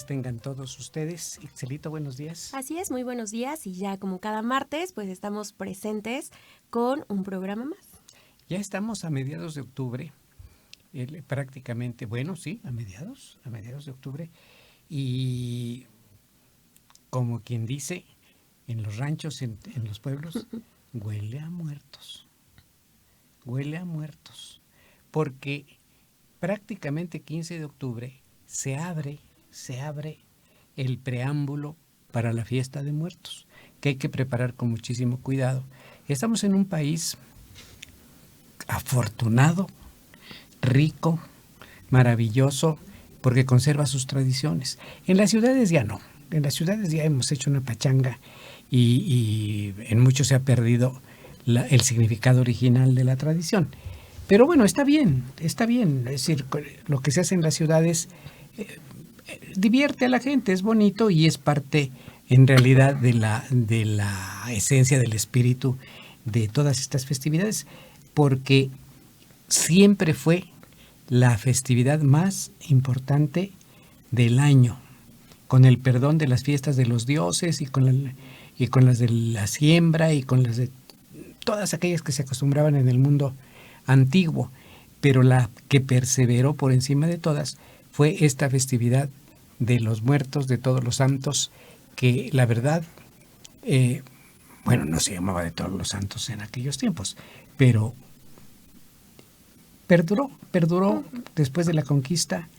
días tengan todos ustedes. Ixelito, buenos días. Así es, muy buenos días y ya como cada martes pues estamos presentes con un programa más. Ya estamos a mediados de octubre, prácticamente, bueno, sí, a mediados de octubre, y como quien dice, en los ranchos, en los pueblos, huele a muertos, porque prácticamente 15 de octubre se abre el preámbulo para la fiesta de muertos, que hay que preparar con muchísimo cuidado. Estamos en un país afortunado, rico, maravilloso, porque conserva sus tradiciones. En las ciudades ya no. En las ciudades ya hemos hecho una pachanga y en muchos se ha perdido el significado original de la tradición. Pero bueno, está bien. Es decir, lo que se hace en las ciudades divierte a la gente, es bonito y es parte en realidad de la esencia del espíritu de todas estas festividades, porque siempre fue la festividad más importante del año, con el perdón de las fiestas de los dioses y con las de la siembra y con las de todas aquellas que se acostumbraban en el mundo antiguo, pero la que perseveró por encima de todas fue esta festividad de los muertos, de todos los santos, que la verdad, no se llamaba de todos los santos en aquellos tiempos, pero perduró después de la conquista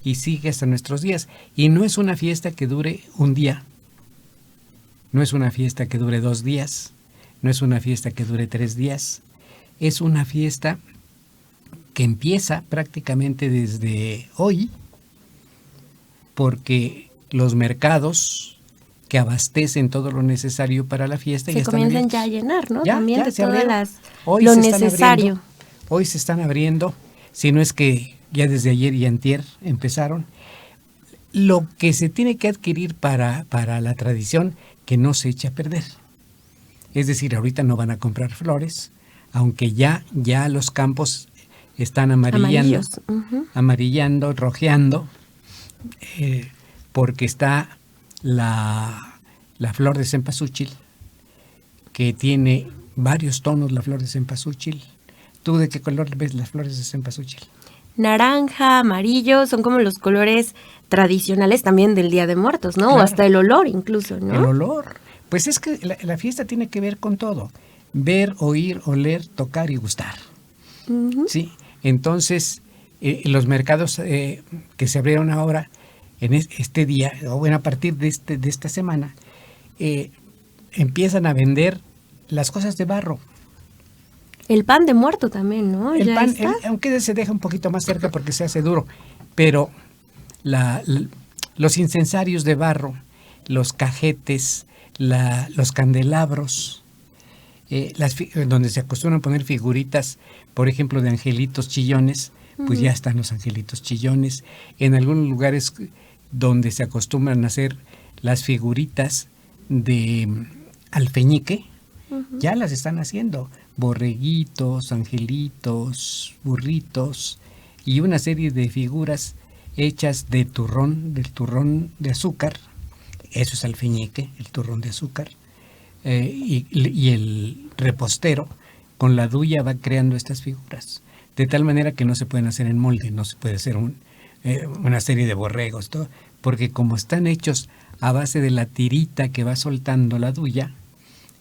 y sigue hasta nuestros días. Y no es una fiesta que dure un día, no es una fiesta que dure 2 días, no es una fiesta que dure 3 días, es una fiesta que empieza prácticamente desde hoy, porque los mercados que abastecen todo lo necesario para la fiesta se comienzan ya a llenar, ¿no? También de todas lo necesario. Hoy se están abriendo, si no es que ya desde ayer y antier empezaron. Lo que se tiene que adquirir para la tradición que no se eche a perder. Es decir, ahorita no van a comprar flores, aunque ya los campos están amarillando, rojeando, porque está la flor de cempasúchil, que tiene varios tonos la flor de cempasúchil. ¿Tú de qué color ves las flores de cempasúchil? Naranja, amarillo, son como los colores tradicionales también del Día de Muertos, ¿no? Claro. O hasta el olor incluso, ¿no? El olor. Pues es que la fiesta tiene que ver con todo. Ver, oír, oler, tocar y gustar. Uh-huh. ¿Sí? Entonces, los mercados que se abrieron ahora, en este día, o bueno, a partir de esta semana, empiezan a vender las cosas de barro. El pan de muerto también, ¿no? El pan, aunque se deja un poquito más cerca porque se hace duro, pero los incensarios de barro, los cajetes, los candelabros, donde se acostumbran a poner figuritas, por ejemplo, de angelitos chillones, pues ya están los angelitos chillones. En algunos lugares donde se acostumbran a hacer las figuritas de alfeñique, ya las están haciendo. Borreguitos, angelitos, burritos y una serie de figuras hechas del turrón de azúcar. Eso es alfeñique, el turrón de azúcar. Y el repostero con la duya va creando estas figuras, de tal manera que no se pueden hacer en molde, no se puede hacer una serie de borregos, todo, porque como están hechos a base de la tirita que va soltando la duya,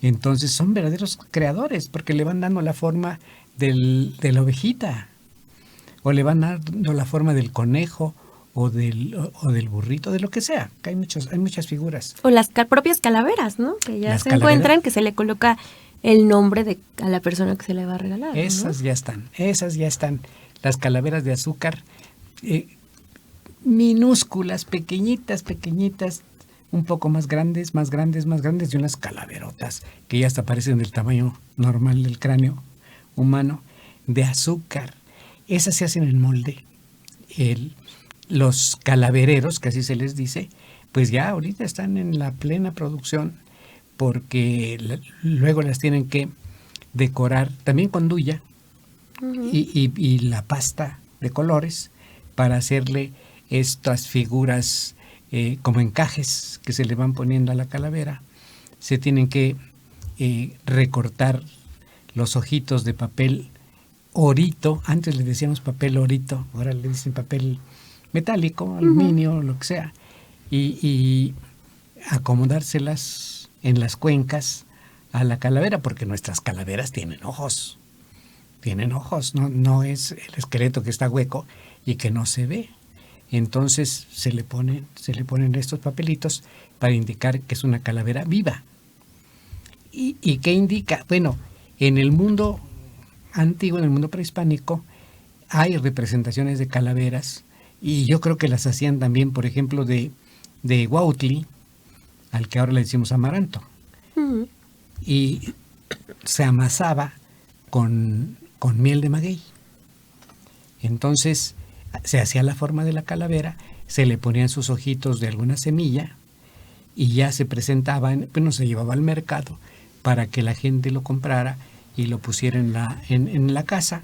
entonces son verdaderos creadores, porque le van dando la forma de la ovejita, o le van dando la forma del conejo, o del burrito, de lo que sea, que hay muchas figuras. O las propias calaveras, ¿no? Que ya se encuentran, que se le coloca el nombre a la persona que se le va a regalar. Esas ya están. Las calaveras de azúcar, minúsculas, pequeñitas, un poco más grandes, y unas calaverotas que ya hasta parecen del tamaño normal del cráneo humano, de azúcar. Esas se hacen en molde. Los calavereros, que así se les dice, pues ya ahorita están en la plena producción, porque luego las tienen que decorar también con duya y la pasta de colores para hacerle estas figuras como encajes que se le van poniendo a la calavera. Se tienen que recortar los ojitos de papel orito. Antes le decíamos papel orito, ahora le dicen papel metálico, aluminio, lo que sea, y acomodárselas en las cuencas a la calavera, porque nuestras calaveras tienen ojos, no es el esqueleto que está hueco y que no se ve. Entonces se le ponen estos papelitos para indicar que es una calavera viva. ¿Y qué indica? Bueno, en el mundo antiguo, en el mundo prehispánico, hay representaciones de calaveras, y yo creo que las hacían también, por ejemplo, de Huautli, al que ahora le decimos amaranto. Y se amasaba con miel de maguey. Entonces se hacía la forma de la calavera, se le ponían sus ojitos de alguna semilla y ya se presentaba, bueno, se llevaba al mercado para que la gente lo comprara y lo pusiera en la casa,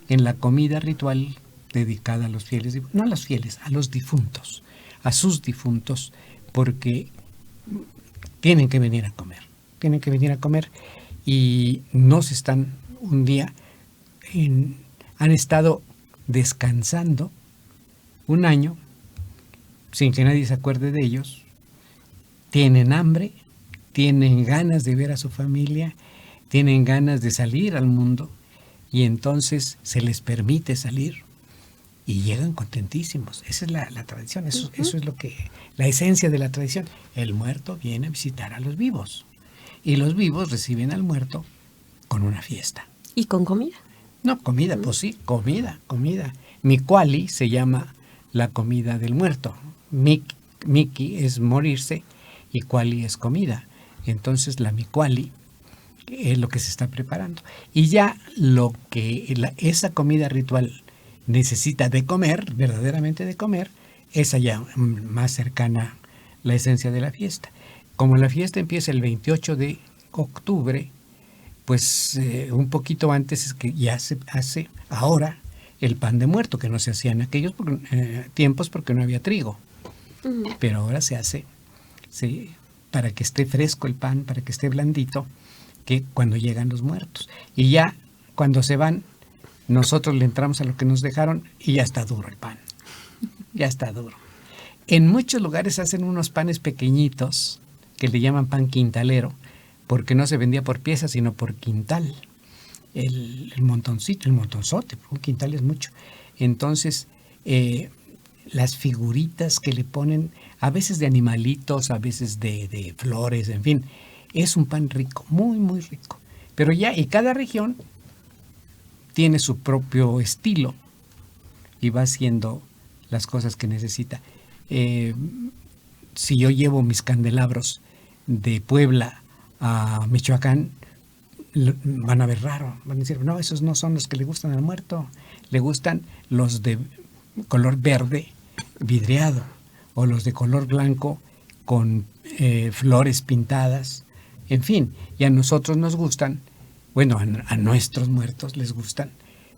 en la comida ritual dedicada a los fieles, no a los fieles, a los difuntos, a sus difuntos, porque tienen que venir a comer, y no se están un día, han estado descansando un año sin que nadie se acuerde de ellos, tienen hambre, tienen ganas de ver a su familia, tienen ganas de salir al mundo, y entonces se les permite salir y llegan contentísimos. Esa es la tradición, eso es lo que, la esencia de la tradición. El muerto viene a visitar a los vivos y los vivos reciben al muerto con una fiesta. ¿Y con comida? No, comida, pues sí, comida. Micuali se llama la comida del muerto. Miki es morirse y cuali es comida. Entonces la micuali es lo que se está preparando. Y ya lo que esa comida ritual necesita de comer, verdaderamente de comer, es allá más cercana la esencia de la fiesta. Como la fiesta empieza el 28 de octubre, pues un poquito antes es que ya se hace ahora el pan de muerto, que no se hacía en aquellos tiempos porque no había trigo. Pero ahora se hace para que esté fresco el pan, para que esté blandito, que cuando llegan los muertos. Y ya cuando se van, nosotros le entramos a lo que nos dejaron y ya está duro el pan. Ya está duro. En muchos lugares hacen unos panes pequeñitos que le llaman pan quintalero, porque no se vendía por piezas, sino por quintal. El montonzote, un quintal es mucho. Entonces, las figuritas que le ponen, a veces de animalitos, a veces de flores, en fin, es un pan rico, muy, muy rico. Pero ya, y cada región tiene su propio estilo y va haciendo las cosas que necesita. Si yo llevo mis candelabros de Puebla a Michoacán, van a ver raro, van a decir, no, esos no son los que le gustan al muerto, le gustan los de color verde vidriado o los de color blanco con flores pintadas, en fin, y a nosotros nos gustan, bueno, a nuestros muertos les gustan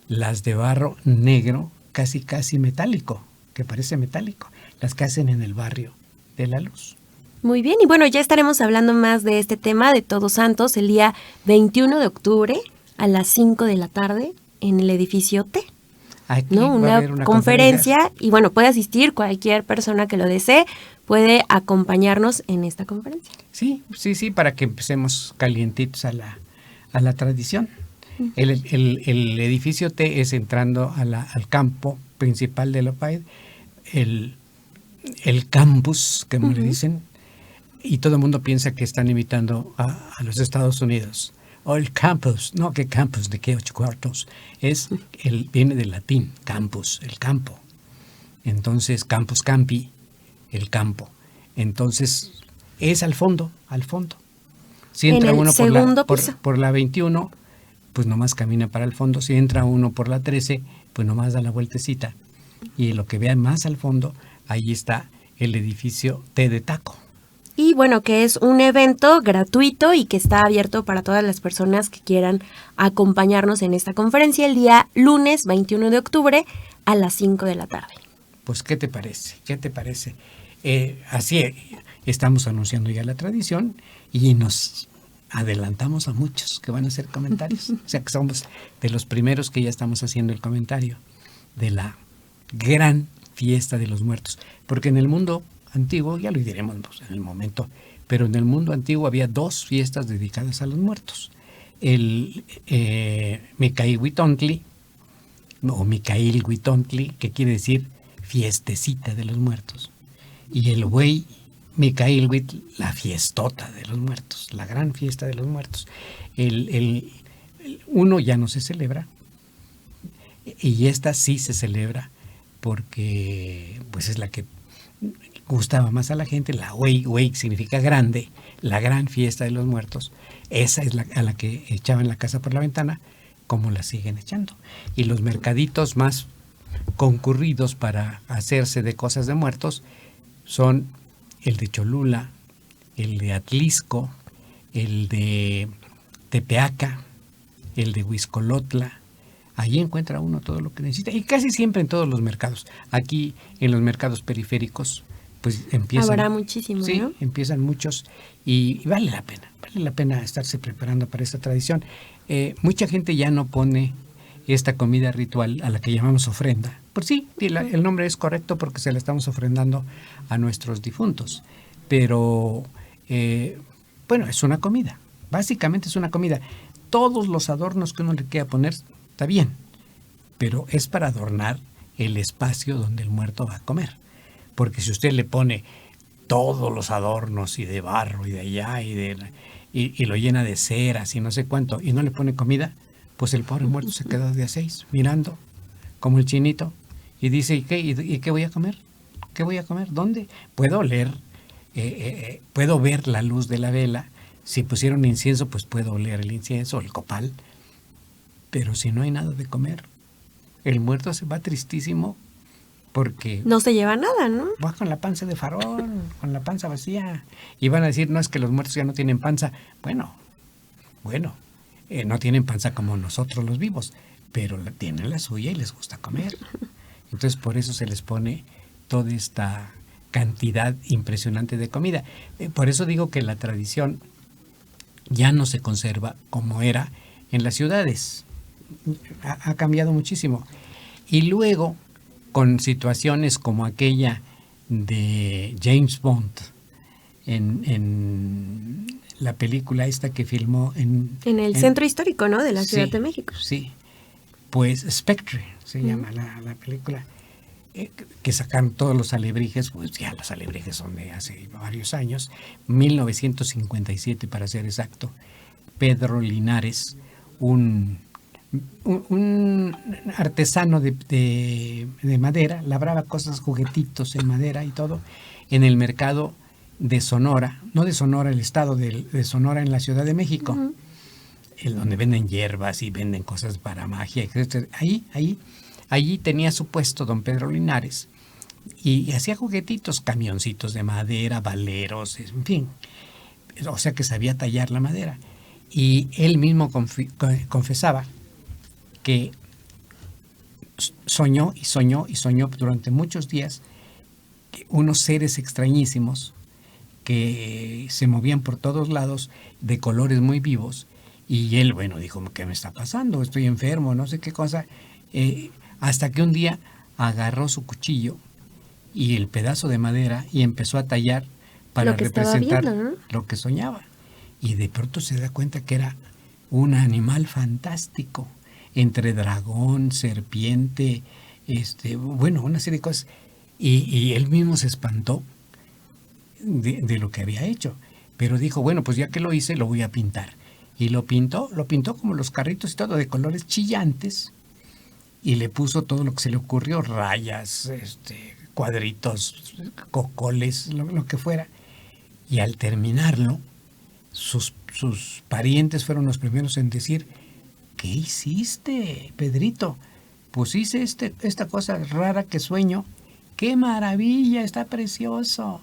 las de barro negro, casi metálico, que parece metálico, las que hacen en el barrio de la Luz. Muy bien, y bueno, ya estaremos hablando más de este tema de Todos Santos el día 21 de octubre a las 5 de la tarde en el edificio T. Aquí ¿no? Una conferencia, y bueno, puede asistir cualquier persona que lo desee, puede acompañarnos en esta conferencia. Sí, para que empecemos calientitos a la tradición. El edificio T es entrando al campo principal de la PAED, el campus, como le dicen, y todo el mundo piensa que están imitando a los Estados Unidos. O el campus, no, ¿qué campus? ¿De qué 8 cuartos? Viene del latín, campus, el campo. Entonces, campus campi, el campo. Entonces, es al fondo. Si entra uno por la 21, pues nomás camina para el fondo. Si entra uno por la 13, pues nomás da la vueltecita. Y lo que vean más al fondo, ahí está el edificio T de Taco. Y bueno, que es un evento gratuito y que está abierto para todas las personas que quieran acompañarnos en esta conferencia el día lunes 21 de octubre a las 5 de la tarde. Pues, ¿qué te parece? así estamos anunciando ya la tradición y nos adelantamos a muchos que van a hacer comentarios. O sea que somos de los primeros que ya estamos haciendo el comentario de la gran fiesta de los muertos. Porque en el mundo antiguo, ya lo diremos en el momento, pero en el mundo antiguo había 2 fiestas dedicadas a los muertos. El Micaíhuitontli, o Micaílhuitontli, que quiere decir fiestecita de los muertos. Y el Güey Micaílhuitl, la fiestota de los muertos, la gran fiesta de los muertos. Uno ya no se celebra, y esta sí se celebra porque pues es la que gustaba más a la gente. La Güey significa grande, la gran fiesta de los muertos. Esa es a la que echaban la casa por la ventana, como la siguen echando. Y los mercaditos más concurridos para hacerse de cosas de muertos son el de Cholula, el de Atlisco, el de Tepeaca, el de Huixcolotla. Allí encuentra uno todo lo que necesita, y casi siempre en todos los mercados. Aquí en los mercados periféricos pues empiezan. Habrá muchísimos, sí, ¿no? empiezan muchos, y vale la pena estarse preparando para esta tradición. Mucha gente ya no pone esta comida ritual a la que llamamos ofrenda. Pues sí, el nombre es correcto porque se la estamos ofrendando a nuestros difuntos. Pero, bueno, es una comida. Básicamente es una comida. Todos los adornos que uno le quiera poner, está bien. Pero es para adornar el espacio donde el muerto va a comer. Porque si usted le pone todos los adornos y de barro y de allá y lo llena de ceras y no sé cuánto y no le pone comida, pues el pobre muerto se queda de a 6 mirando como el chinito y dice, ¿y qué voy a comer? ¿Qué voy a comer? ¿Dónde? Puedo oler, puedo ver la luz de la vela. Si pusieron incienso, pues puedo oler el incienso, el copal. Pero si no hay nada de comer, el muerto se va tristísimo porque no se lleva nada, ¿no? Va con la panza de farol, con la panza vacía. Y van a decir, no, es que los muertos ya no tienen panza. Bueno, no tienen panza como nosotros los vivos, pero tienen la suya y les gusta comer. Entonces por eso se les pone toda esta cantidad impresionante de comida. Por eso digo que la tradición ya no se conserva como era en las ciudades. Ha cambiado muchísimo. Y luego, con situaciones como aquella de James Bond en la película esta que filmó en el centro histórico, ¿no? De la Ciudad sí, de México. Sí, pues Spectre se llama la película, que sacaron todos los alebrijes. Pues ya los alebrijes son de hace varios años, 1957 para ser exacto. Pedro Linares, un artesano de madera, labraba cosas, juguetitos en madera y todo, en el mercado de Sonora, no de Sonora, el estado de Sonora en la Ciudad de México, donde venden hierbas y venden cosas para magia, etc. Allí tenía su puesto don Pedro Linares y hacía juguetitos, camioncitos de madera, valeros, en fin, o sea que sabía tallar la madera. Y él mismo confesaba que soñó durante muchos días unos seres extrañísimos que se movían por todos lados de colores muy vivos, y él, bueno, dijo, ¿qué me está pasando? Estoy enfermo, no sé qué cosa, hasta que un día agarró su cuchillo y el pedazo de madera y empezó a tallar para representar lo que soñaba, y de pronto se da cuenta que era un animal fantástico, entre dragón, serpiente, bueno, una serie de cosas, y él mismo se espantó de lo que había hecho, pero dijo, bueno, pues ya que lo hice, lo voy a pintar, y lo pintó como los carritos y todo, de colores chillantes, y le puso todo lo que se le ocurrió, rayas, cuadritos, cocoles, lo que fuera, y al terminarlo, sus parientes fueron los primeros en decir, ¿qué hiciste, Pedrito? Pues hice esta cosa rara que sueño. ¡Qué maravilla! Está precioso.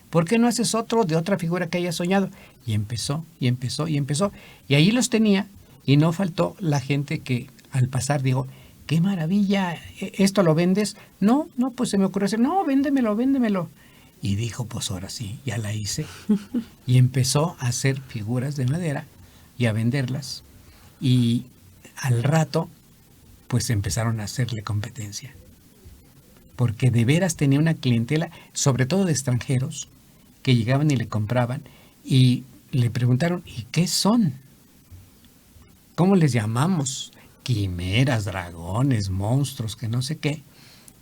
¿Por qué no haces otro de otra figura que hayas soñado? Y empezó. Y ahí los tenía, y no faltó la gente que al pasar digo, ¡qué maravilla! ¿Esto lo vendes? No, pues se me ocurrió hacer, no, véndemelo. y dijo, pues ahora sí, ya la hice. Y empezó a hacer figuras de madera y a venderlas. Y al rato, pues empezaron a hacerle competencia. Porque de veras tenía una clientela, sobre todo de extranjeros, que llegaban y le compraban y le preguntaron, ¿y qué son? ¿Cómo les llamamos? Quimeras, dragones, monstruos, que no sé qué.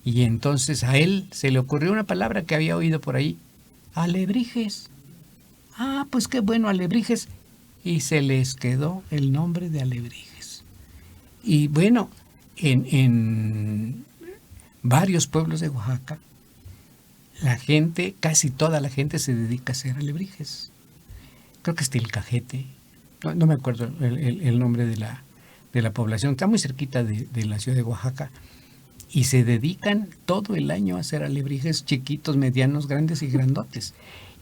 Y entonces a él se le ocurrió una palabra que había oído por ahí, alebrijes. Ah, pues qué bueno, alebrijes. Y se les quedó el nombre de alebrijes. Y bueno, en varios pueblos de Oaxaca, la gente, casi toda la gente se dedica a hacer alebrijes. Creo que es Tilcajete, no me acuerdo el nombre de la población, está muy cerquita de la ciudad de Oaxaca, y se dedican todo el año a hacer alebrijes chiquitos, medianos, grandes y grandotes.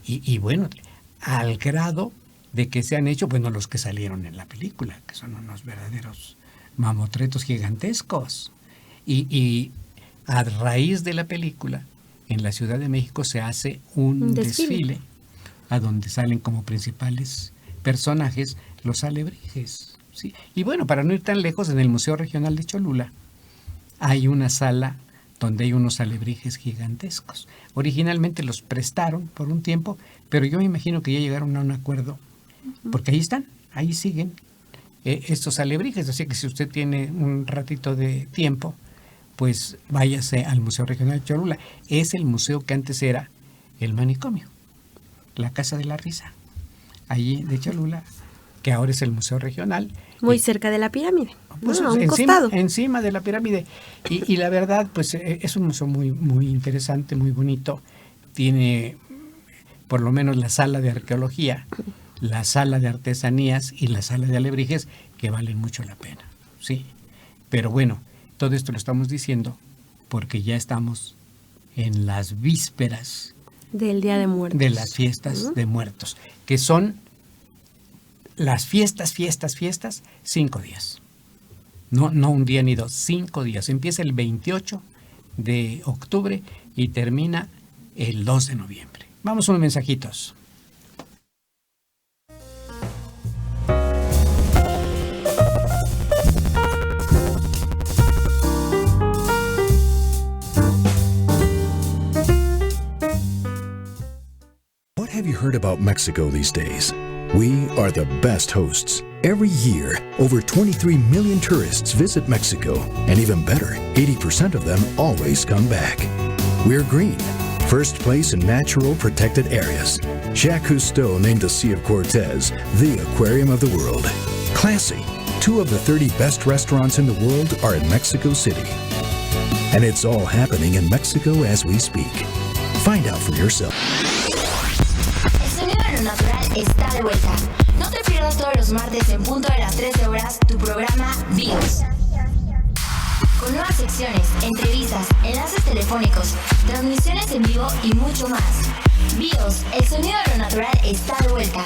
Y bueno, al grado de que se han hecho, bueno, los que salieron en la película, que son unos verdaderos mamotretos gigantescos. Y a raíz de la película, en la Ciudad de México se hace un desfile a donde salen como principales personajes los alebrijes, ¿sí? Y bueno, para no ir tan lejos, en el Museo Regional de Cholula hay una sala donde hay unos alebrijes gigantescos. Originalmente los prestaron por un tiempo, pero yo me imagino que ya llegaron a un acuerdo, porque ahí están, ahí siguen estos alebrijes. Así que si usted tiene un ratito de tiempo, pues váyase al Museo Regional de Cholula. Es el museo que antes era el manicomio, la Casa de la Risa, allí de Cholula, que ahora es el Museo Regional. Muy cerca de la pirámide, pues, a un costado. Encima de la pirámide. Y la verdad, pues es un museo muy, muy interesante, muy bonito. Tiene por lo menos la sala de arqueología, la sala de artesanías y la sala de alebrijes, que valen mucho la pena, ¿sí? Pero bueno, todo esto lo estamos diciendo porque ya estamos en las vísperas del Día de Muertos. De las fiestas de muertos, que son las fiestas, 5 días. No un día ni dos, 5 días. Empieza el 28 de octubre y termina el 2 de noviembre. Vamos a unos mensajitos. What have you heard about Mexico these days? We are the best hosts. Every year, over 23 million tourists visit Mexico, and even better, 80% of them always come back. We're green, first place in natural protected areas. Jacques Cousteau named the Sea of Cortez the aquarium of the world. Classy, 2 of the 30 best restaurants in the world are in Mexico City. And it's all happening in Mexico as we speak. Find out for yourself. El sonido de lo natural está de vuelta. No te pierdas todos los martes en punto de las 13 horas tu programa BIOS. Con nuevas secciones, entrevistas, enlaces telefónicos, transmisiones en vivo y mucho más. BIOS, el sonido de lo natural está de vuelta.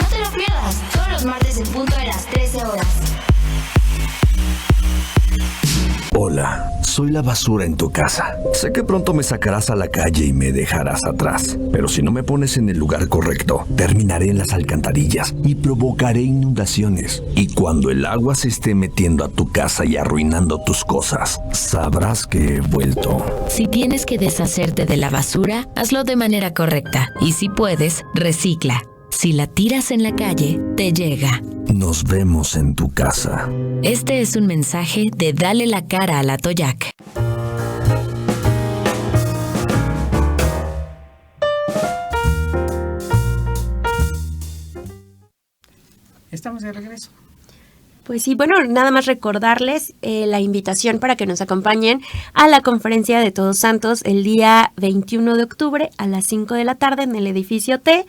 No te lo pierdas todos los martes en punto de las 13 horas. Hola, soy la basura en tu casa. Sé que pronto me sacarás a la calle y me dejarás atrás, pero si no me pones en el lugar correcto, terminaré en las alcantarillas y provocaré inundaciones. Y cuando el agua se esté metiendo a tu casa y arruinando tus cosas, sabrás que he vuelto. Si tienes que deshacerte de la basura, hazlo de manera correcta. Y si puedes, recicla. Si la tiras en la calle, te llega. Nos vemos en tu casa. Este es un mensaje de Dale la cara al Atoyac. Estamos de regreso. Pues sí, bueno, nada más recordarles la invitación para que nos acompañen a la conferencia de Todos Santos el día 21 de octubre a las 5 de la tarde en el edificio T.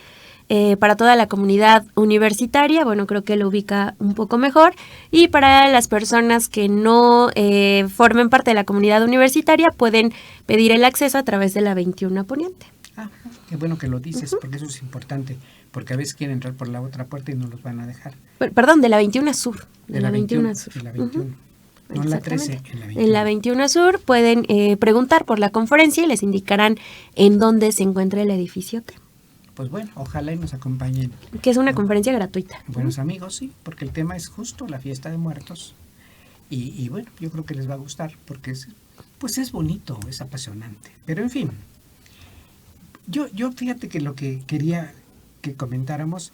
Para toda la comunidad universitaria, bueno, creo que lo ubica un poco mejor, y para las personas que no formen parte de la comunidad universitaria pueden pedir el acceso a través de la 21 Poniente. Ah, qué bueno que lo dices, porque eso es importante, porque a veces quieren entrar por la otra puerta y no los van a dejar. Perdón, de la 21 Sur. De la 21 Sur. De la 21. No en la 13, Exactamente. en la 21. En la 21 Sur pueden preguntar por la conferencia y les indicarán en dónde se encuentra el edificio T. Pues bueno, ojalá y nos acompañen Que es una conferencia gratuita. buenos amigos, sí, porque el tema es justo la fiesta de muertos. Y bueno, yo creo que les va a gustar, porque pues es bonito, es apasionante. Pero en fin, yo fíjate que lo que quería que comentáramos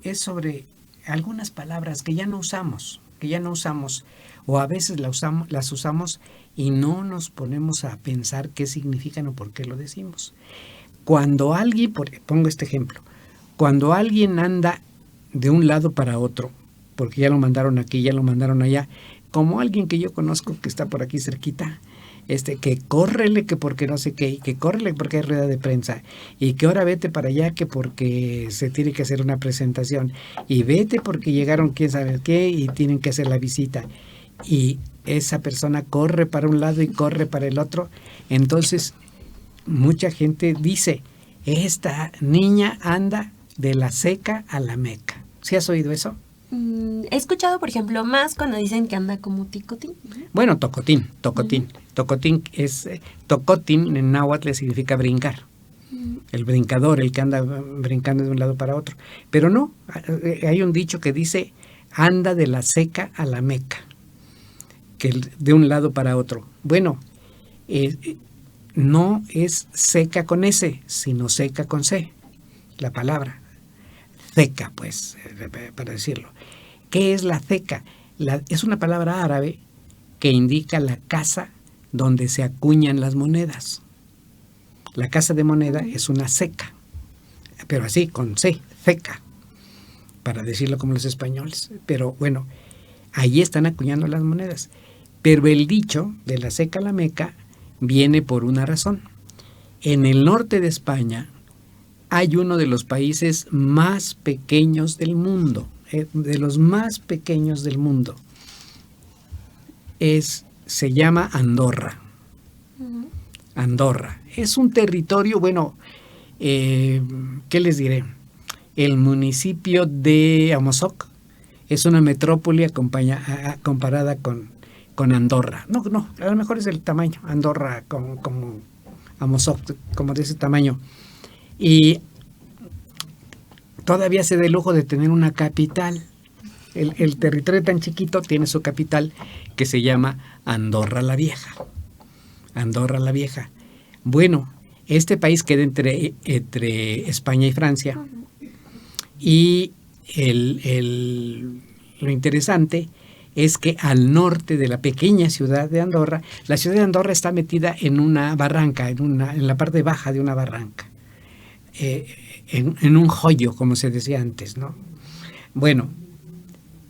es sobre algunas palabras que ya no usamos, o a veces las usamos y no nos ponemos a pensar qué significan o por qué lo decimos. Cuando alguien, pongo este ejemplo, cuando alguien anda de un lado para otro, porque ya lo mandaron aquí, ya lo mandaron allá, como alguien que yo conozco que está por aquí cerquita, que córrele que porque no sé qué, y que córrele porque hay rueda de prensa, y que ahora vete para allá que porque se tiene que hacer una presentación, y vete porque llegaron quién sabe qué y tienen que hacer la visita, y esa persona corre para un lado y corre para el otro. Entonces mucha gente dice, esta niña anda de la seca a la meca. ¿Sí has oído eso? He escuchado, por ejemplo, más cuando dicen que anda como ticotín. Bueno, tocotín. Tocotín tocotín en náhuatl significa brincar. El brincador, el que anda brincando de un lado para otro. Pero no, hay un dicho que dice, anda de la seca a la meca, que de un lado para otro. Bueno, no es seca con S, sino seca con C, la palabra. Ceca, pues, para decirlo. ¿Qué es la ceca? Es una palabra árabe que indica la casa donde se acuñan las monedas. La casa de moneda es una ceca, pero así, con C, ceca, para decirlo como los españoles. Pero bueno, ahí están acuñando las monedas. Pero el dicho de la seca a la meca viene por una razón. En el norte de España hay uno de los países más pequeños del mundo, de los más pequeños del mundo. Se llama Andorra. Andorra. Es un territorio, bueno, ¿qué les diré? El municipio de Amozoc es una metrópoli comparada con Andorra. No, a lo mejor es el tamaño. Andorra como Amozoc, como de ese tamaño. Y todavía se da el lujo de tener una capital. El territorio tan chiquito tiene su capital que se llama Andorra la Vieja. Andorra la Vieja. Bueno, este país queda entre España y Francia. Y lo interesante es que al norte de la pequeña ciudad de Andorra, la ciudad de Andorra está metida en una barranca, en la parte baja de una barranca. En un joyo, como se decía antes, ¿no? Bueno,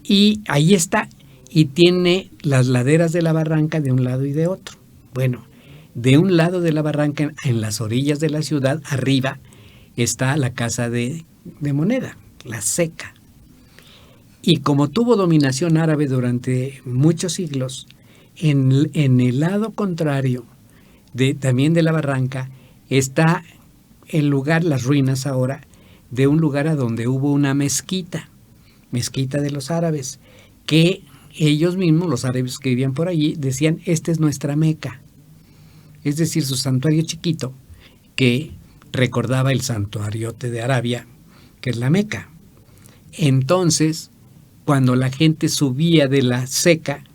y ahí está, y tiene las laderas de la barranca de un lado y de otro. Bueno, de un lado de la barranca, en las orillas de la ciudad, arriba, está la casa de moneda, la seca. Y como tuvo dominación árabe durante muchos siglos, en el lado contrario también de la barranca, está el lugar, las ruinas ahora, de un lugar a donde hubo una mezquita de los árabes, que ellos mismos, los árabes que vivían por allí, decían, esta es nuestra Meca. Es decir, su santuario chiquito, que recordaba el santuariote de Arabia, que es la Meca. Entonces, cuando la gente subía de la seca,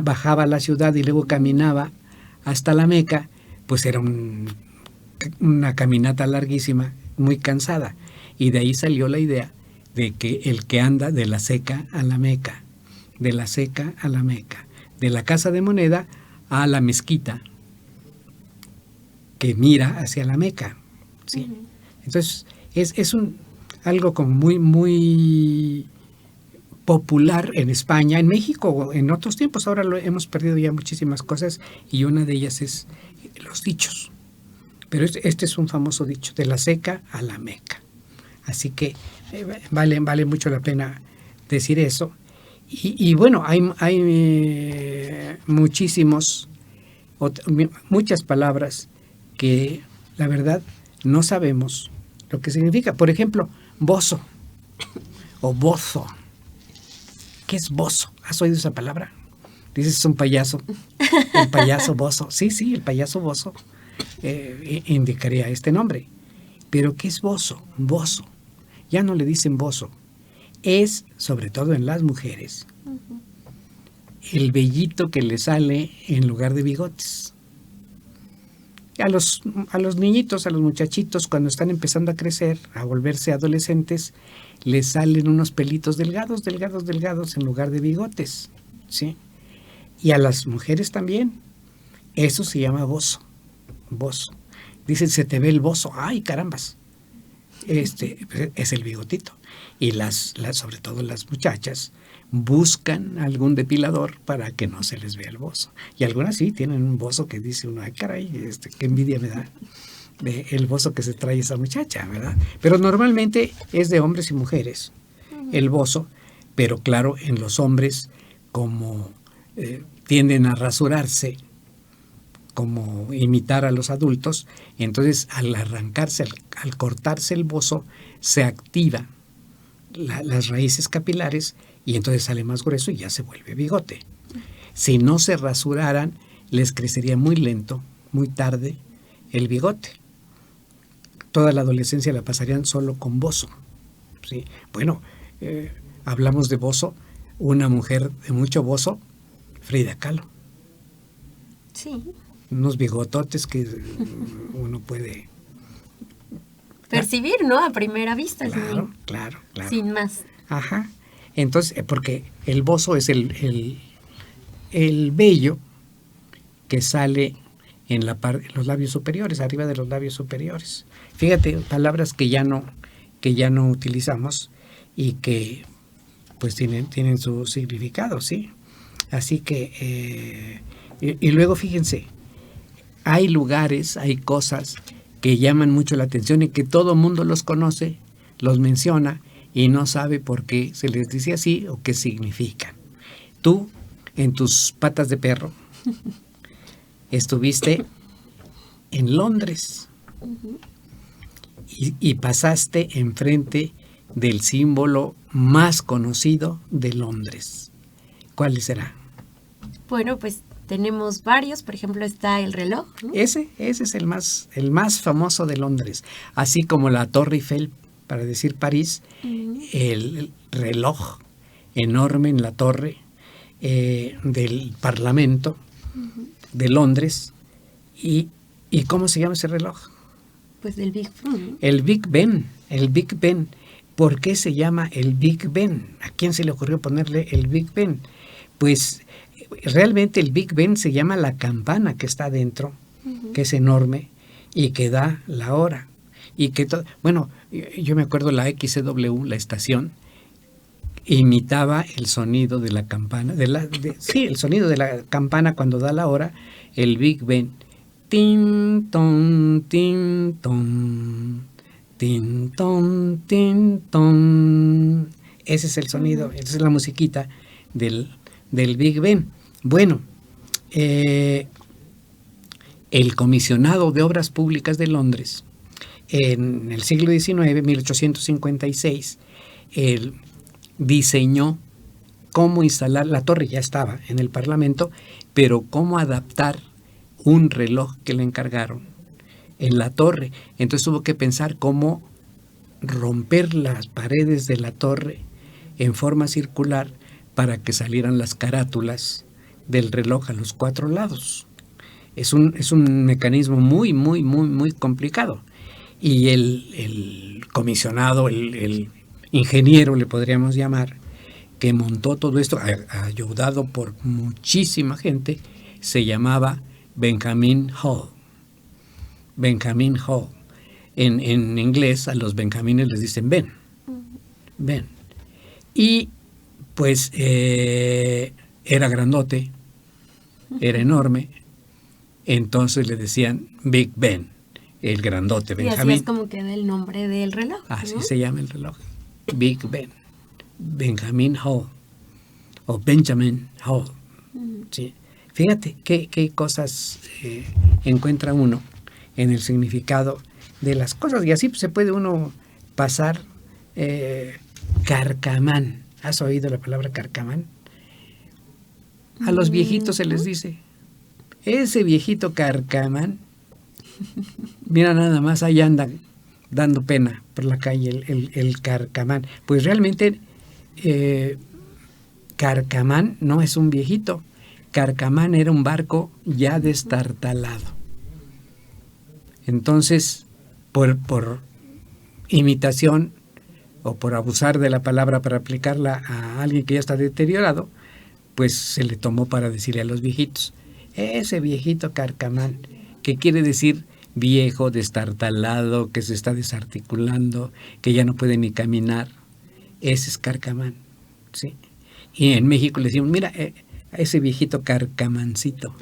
bajaba a la ciudad y luego caminaba hasta la Meca, pues era una caminata larguísima, muy cansada. Y de ahí salió la idea de que el que anda de la seca a la Meca, de la seca a la Meca, de la casa de moneda a la mezquita, que mira hacia la Meca. ¿Sí? Entonces, es algo como muy, muy popular en España, en México, en otros tiempos. Ahora hemos perdido ya muchísimas cosas y una de ellas es los dichos. Pero este es un famoso dicho, de la seca a la Meca. Así que vale mucho la pena decir eso. Y bueno, hay muchas palabras que la verdad no sabemos lo que significa. Por ejemplo, bozo o bozo. ¿Qué es bozo? ¿Has oído esa palabra? Dices, es un payaso, el payaso bozo. Sí, el payaso bozo indicaría este nombre. Pero ¿qué es bozo? Bozo. Ya no le dicen bozo. Es, sobre todo en las mujeres, el vellito que le sale en lugar de bigotes. A los niñitos, a los muchachitos, cuando están empezando a crecer, a volverse adolescentes, les salen unos pelitos delgados en lugar de bigotes, ¿sí? Y a las mujeres también. Eso se llama bozo. Bozo. Dicen, se te ve el bozo. ¡Ay, carambas! Es el bigotito. Y sobre todo las muchachas buscan algún depilador para que no se les vea el bozo. Y algunas sí tienen un bozo que dice uno, ay caray, qué envidia me da el bozo que se trae esa muchacha, ¿verdad? Pero normalmente es de hombres y mujeres el bozo, pero claro, en los hombres como tienden a rasurarse, como imitar a los adultos, y entonces al arrancarse, al cortarse el bozo, se activa las raíces capilares y entonces sale más grueso y ya se vuelve bigote. Si no se rasuraran, les crecería muy lento, muy tarde, el bigote. Toda la adolescencia la pasarían solo con bozo, ¿sí? Bueno, hablamos de bozo, una mujer de mucho bozo, Frida Kahlo. Sí. Unos bigototes que uno puede percibir, ¿no? A primera vista. Claro. Sin más. Ajá. Entonces, porque el bozo es el vello que sale en los labios superiores, arriba de los labios superiores. Fíjate, palabras que ya no utilizamos y que pues tienen su significado, ¿sí? Así que, y luego fíjense, hay lugares, hay cosas que llaman mucho la atención y que todo mundo los conoce, los menciona y no sabe por qué se les dice así o qué significan. Tú, en tus patas de perro, estuviste en Londres y pasaste enfrente del símbolo más conocido de Londres. ¿Cuál será? Bueno, pues tenemos varios, por ejemplo está el reloj, ¿no? Ese es el más famoso de Londres, así como la Torre Eiffel, para decir París, el reloj enorme en la torre del Parlamento de Londres. ¿Y cómo se llama ese reloj? Pues del Big Ben. El Big Ben. ¿Por qué se llama el Big Ben? ¿A quién se le ocurrió ponerle el Big Ben? Pues realmente el Big Ben se llama la campana que está adentro, que es enorme y que da la hora. Y que bueno, yo me acuerdo la XCW, la estación, imitaba el sonido de la campana, el sonido de la campana cuando da la hora, el Big Ben. Tin, ton, tin, ton, tin, ton, tin, ton. Ese es el sonido, esa es la musiquita del Big Ben. Bueno, el comisionado de Obras Públicas de Londres, en el siglo XIX, 1856, él diseñó cómo instalar, la torre ya estaba en el Parlamento, pero cómo adaptar un reloj que le encargaron en la torre. Entonces tuvo que pensar cómo romper las paredes de la torre en forma circular para que salieran las carátulas del reloj a los 4 lados. Es un mecanismo muy, muy, muy, muy complicado. Y el comisionado, el ingeniero, le podríamos llamar, que montó todo esto, ayudado por muchísima gente, se llamaba Benjamin Hall. Benjamin Hall. En inglés a los benjamines les dicen Ben. Ben. Y pues era grandote, era enorme, entonces le decían Big Ben, el grandote Benjamin. Y así es como queda el nombre del reloj, ¿no? Así se llama el reloj, Big Ben, Benjamin Hall, o Benjamin Hall. ¿Sí? Fíjate qué cosas encuentra uno en el significado de las cosas, y así se puede uno pasar. Carcamán, ¿has oído la palabra carcamán? A los viejitos se les dice, ese viejito carcamán, mira nada más, ahí andan dando pena por la calle el carcamán. Pues realmente carcamán no es un viejito, carcamán era un barco ya destartalado. Entonces, por imitación o por abusar de la palabra para aplicarla a alguien que ya está deteriorado, pues se le tomó para decirle a los viejitos, ese viejito carcamán, que quiere decir viejo, destartalado, que se está desarticulando, que ya no puede ni caminar. Ese es carcamán, ¿sí? Y en México le decimos, mira, a ese viejito carcamancito,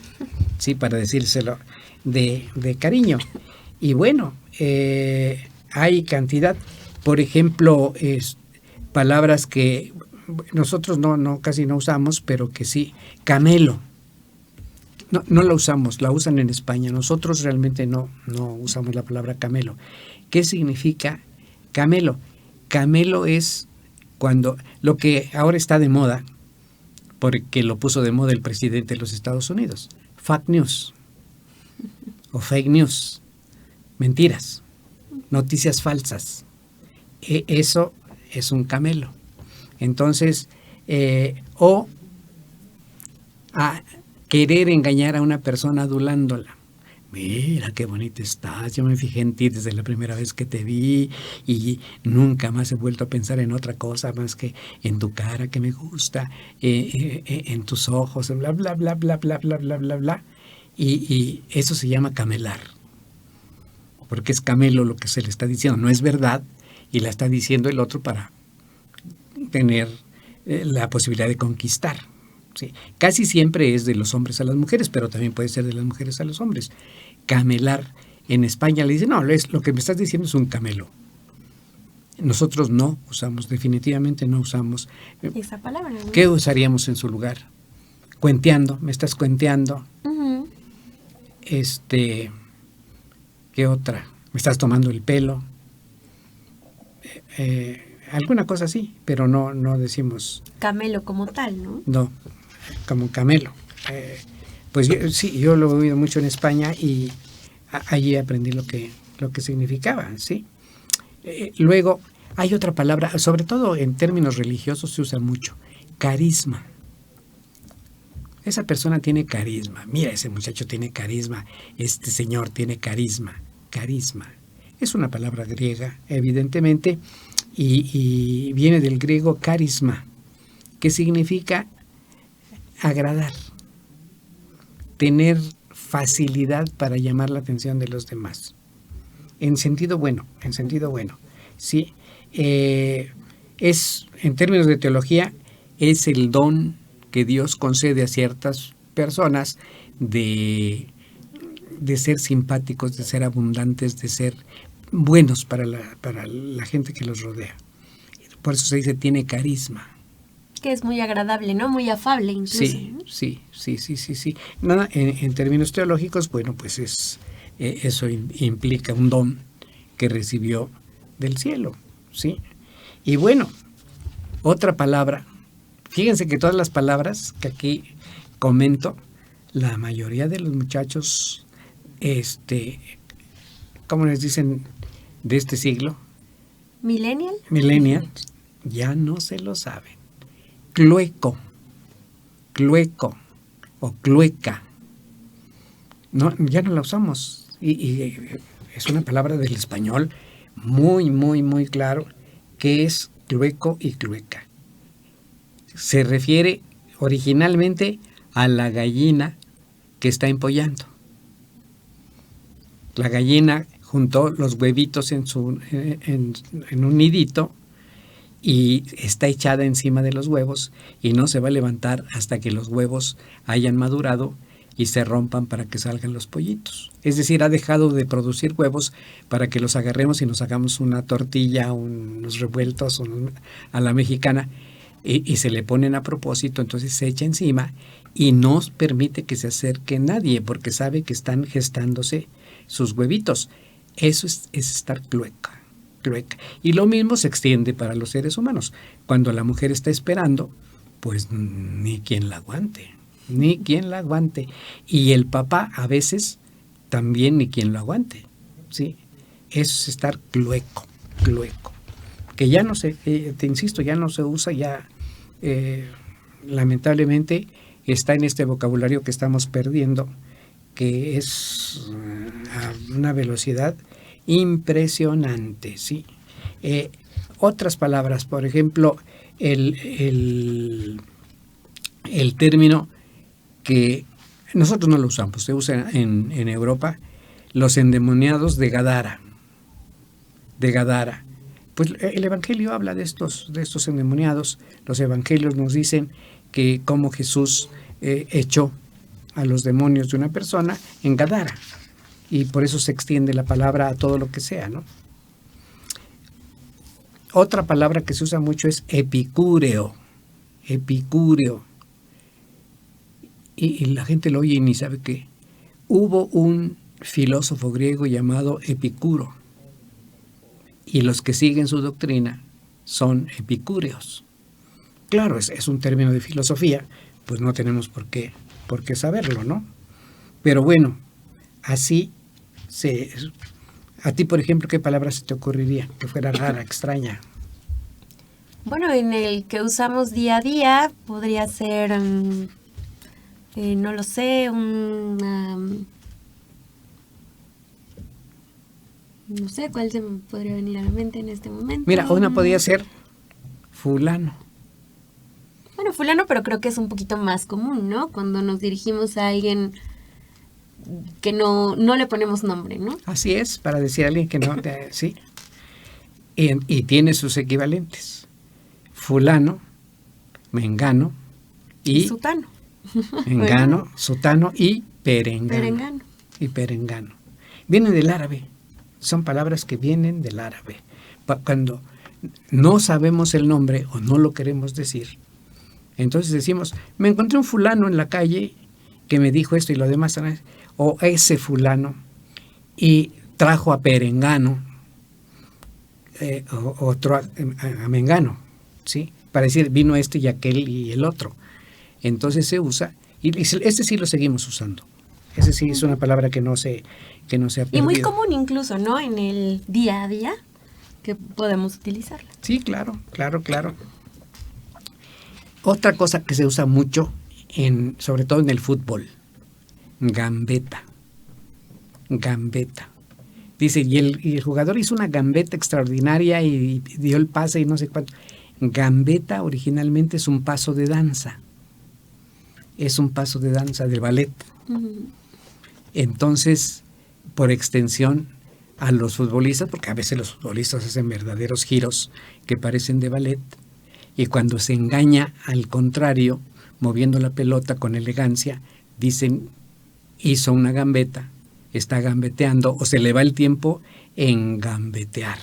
¿sí? Para decírselo de cariño. Y bueno, hay cantidad, por ejemplo, palabras que nosotros casi no usamos, pero que sí, camelo. No la usamos, la usan en España. Nosotros realmente no usamos la palabra camelo. ¿Qué significa camelo? Camelo es cuando lo que ahora está de moda, porque lo puso de moda el presidente de los Estados Unidos, fake news o fake news, mentiras, noticias falsas. Eso es un camelo. Entonces, a querer engañar a una persona adulándola. Mira qué bonita estás, yo me fijé en ti desde la primera vez que te vi y nunca más he vuelto a pensar en otra cosa más que en tu cara que me gusta, en tus ojos, bla, bla, bla, bla, bla, bla, bla, bla, bla. Y eso se llama camelar, porque es camelo lo que se le está diciendo, no es verdad y la está diciendo el otro para tener la posibilidad de conquistar. Sí. Casi siempre es de los hombres a las mujeres, pero también puede ser de las mujeres a los hombres. Camelar, en España le dicen, no, lo que me estás diciendo es un camelo. Nosotros no usamos, definitivamente no usamos. Esa palabra, ¿no? ¿Qué usaríamos en su lugar? Cuenteando, me estás cuenteando. Uh-huh. ¿Qué otra? Me estás tomando el pelo. Alguna cosa así, pero no decimos. Camelo como tal, ¿no? No, como camelo. Pues yo lo he oído mucho en España y allí aprendí lo que significaba, ¿sí? Luego hay otra palabra, sobre todo en términos religiosos se usa mucho, carisma. Esa persona tiene carisma. Mira, ese muchacho tiene carisma. Este señor tiene carisma. Carisma. Es una palabra griega, evidentemente, y viene del griego carisma, que significa agradar, tener facilidad para llamar la atención de los demás. En sentido bueno. Sí. En términos de teología, es el don que Dios concede a ciertas personas de ser simpáticos, de ser abundantes, de ser buenos para la gente que los rodea. Por eso se dice tiene carisma. Que es muy agradable, ¿no? Muy afable incluso. Sí, ¿no? Sí. Nada, en términos teológicos, bueno, pues eso implica un don que recibió del cielo, ¿sí? Y bueno, otra palabra. Fíjense que todas las palabras que aquí comento, la mayoría de los muchachos, ¿cómo les dicen de este siglo? Millennial, ya no se lo saben. Clueco o clueca. No, ya no la usamos. Y es una palabra del español muy, muy, muy claro que es clueco y clueca. Se refiere originalmente a la gallina que está empollando. La gallina juntó los huevitos en un nidito y está echada encima de los huevos y no se va a levantar hasta que los huevos hayan madurado y se rompan para que salgan los pollitos. Es decir, ha dejado de producir huevos para que los agarremos y nos hagamos una tortilla, unos revueltos a la mexicana y se le ponen a propósito, entonces se echa encima y no permite que se acerque nadie porque sabe que están gestándose sus huevitos. Eso es estar clueca. Y lo mismo se extiende para los seres humanos. Cuando la mujer está esperando, pues ni quien la aguante. ni quien la aguante. Y el papá a veces también ni quien lo aguante, ¿sí? Eso es estar clueco, que ya no se, te insisto, ya no se usa, ya lamentablemente está en este vocabulario que estamos perdiendo, que es a una velocidad impresionante, ¿sí? Otras palabras, por ejemplo, el término que nosotros no lo usamos, se usa en Europa, los endemoniados de Gadara. Pues el Evangelio habla de estos endemoniados. Los evangelios nos dicen que cómo Jesús echó a los demonios de una persona en Gadara, y por eso se extiende la palabra a todo lo que sea, ¿no? Otra palabra que se usa mucho es epicúreo. Y la gente lo oye y ni sabe qué. Hubo un filósofo griego llamado Epicuro, y los que siguen su doctrina son epicúreos. Claro, es un término de filosofía, pues no tenemos por qué saberlo, ¿no? Pero bueno, así a ti, por ejemplo, ¿qué palabra se te ocurriría que fuera rara, extraña? Bueno, en el que usamos día a día podría ser, no lo sé, no sé cuál se me podría venir a la mente en este momento. Mira, una podría ser fulano. Bueno, fulano, pero creo que es un poquito más común, ¿no? Cuando nos dirigimos a alguien que no le ponemos nombre, ¿no? Así es, para decir a alguien que no, sí. Y tiene sus equivalentes. Fulano, mengano y sutano. Mengano, Bueno. Sutano y perengano. Vienen del árabe. Son palabras que vienen del árabe. Cuando no sabemos el nombre o no lo queremos decir, entonces decimos, me encontré un fulano en la calle que me dijo esto y lo demás, o ese fulano, y trajo a perengano, otro a mengano, ¿sí? Para decir, vino este y aquel y el otro. Entonces se usa, y este sí lo seguimos usando. Ese sí es una palabra que no se ha perdido. Y muy común incluso, ¿no? En el día a día que podemos utilizarla. Sí, claro. Otra cosa que se usa mucho, sobre todo en el fútbol, gambeta. Dice, y el jugador hizo una gambeta extraordinaria y dio el pase y no sé cuánto. Gambeta originalmente es un paso de danza. Es un paso de danza de ballet. Uh-huh. Entonces, por extensión, a los futbolistas, porque a veces los futbolistas hacen verdaderos giros que parecen de ballet, y cuando se engaña al contrario, moviendo la pelota con elegancia, dicen, hizo una gambeta, está gambeteando, o se le va el tiempo en gambetear.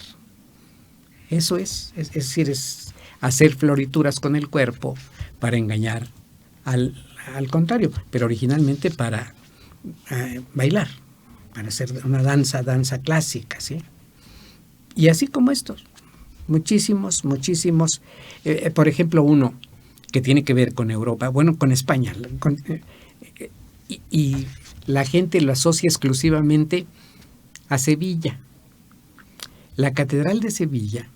Eso es decir, es hacer florituras con el cuerpo para engañar al contrario, pero originalmente para bailar, para hacer una danza clásica, ¿sí? Y así como estos, muchísimos, por ejemplo, uno que tiene que ver con Europa, bueno, con España, y la gente lo asocia exclusivamente a Sevilla. La Catedral de Sevilla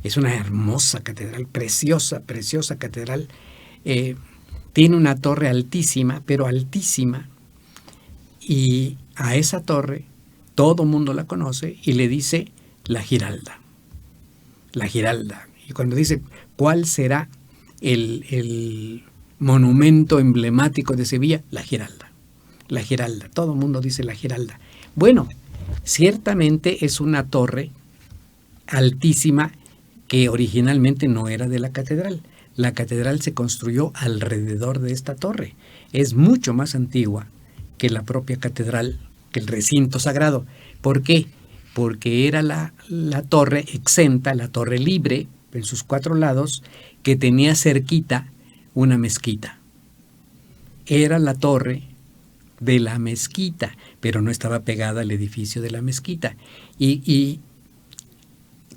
es una hermosa catedral, preciosa catedral. Tiene una torre altísima, pero altísima, y a esa torre todo mundo la conoce y le dice la Giralda. Y cuando dice cuál será el monumento emblemático de Sevilla, la Giralda. Todo el mundo dice la Giralda. Bueno, ciertamente es una torre altísima que originalmente no era de la catedral. La catedral se construyó alrededor de esta torre. Es mucho más antigua que la propia catedral, que el recinto sagrado. ¿Por qué? Porque era la torre exenta, la torre libre, en sus 4 lados, que tenía cerquita una mezquita. Era la torre de la mezquita, pero no estaba pegada al edificio de la mezquita. Y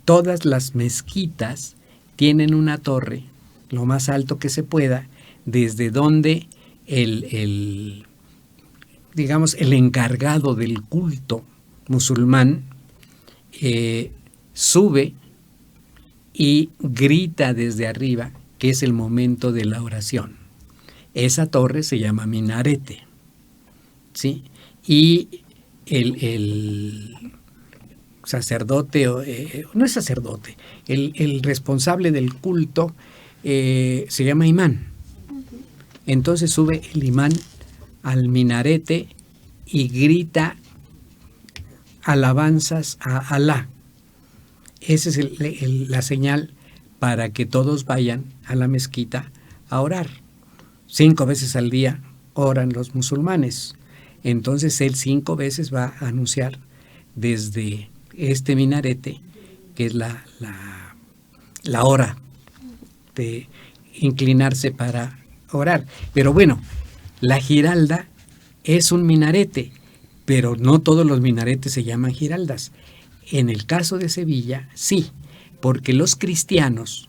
todas las mezquitas tienen una torre, lo más alto que se pueda, desde donde digamos, el encargado del culto musulmán sube y grita desde arriba, que es el momento de la oración. Esa torre se llama minarete, ¿sí? Y el sacerdote, no es sacerdote, el responsable del culto se llama imán. Entonces sube el imán al minarete y grita alabanzas a Alá. Esa es la señal para que todos vayan a la mezquita a orar. 5 veces al día oran los musulmanes. Entonces él 5 veces va a anunciar desde este minarete, que es la hora de inclinarse para orar. Pero bueno, la Giralda es un minarete, pero no todos los minaretes se llaman giraldas. En el caso de Sevilla, sí, porque los cristianos,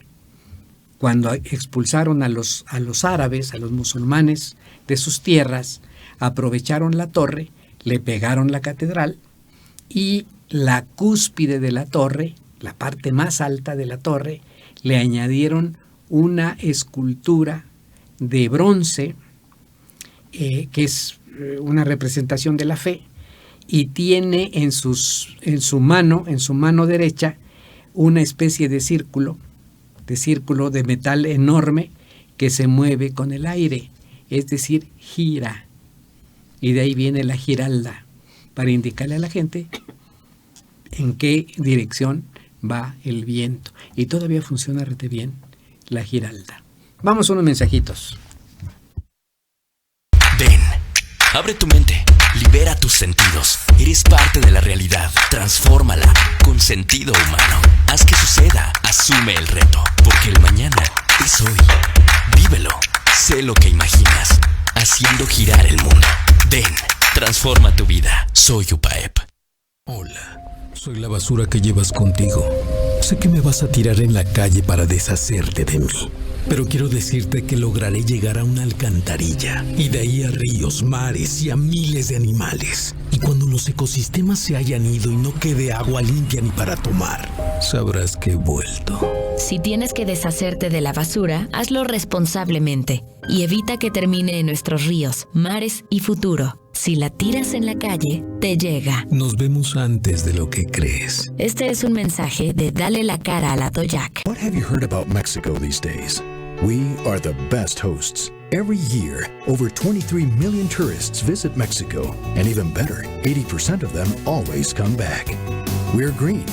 cuando expulsaron a los árabes, a los musulmanes de sus tierras, aprovecharon la torre, le pegaron la catedral y la cúspide de la torre, la parte más alta de la torre, le añadieron una escultura de bronce, que es una representación de la fe, y tiene en su mano derecha, una especie de círculo de metal enorme que se mueve con el aire, es decir, gira. Y de ahí viene la giralda, para indicarle a la gente en qué dirección va el viento. Y todavía funciona rete bien la giralda. Vamos a unos mensajitos. Ven, abre tu mente, libera tus sentidos. Eres parte de la realidad. Transfórmala con sentido humano. Haz que suceda. Asume el reto, porque el mañana es hoy. Vívelo. Sé lo que imaginas, haciendo girar el mundo. Ven, transforma tu vida. Soy UPAEP. Hola, soy la basura que llevas contigo. Sé que me vas a tirar en la calle para deshacerte de mí, pero quiero decirte que lograré llegar a una alcantarilla y de ahí a ríos, mares y a miles de animales. Y cuando los ecosistemas se hayan ido y no quede agua limpia ni para tomar, sabrás que he vuelto. Si tienes que deshacerte de la basura, hazlo responsablemente y evita que termine en nuestros ríos, mares y futuro. Si la tiras en la calle, te llega. Nos vemos antes de lo que crees. Este es un mensaje de Dale la cara a la Toyac. What have you heard about Mexico these days? We are the best hosts. Every year, over 23 million tourists visit Mexico. And even better, 80% of them always come back. We're green.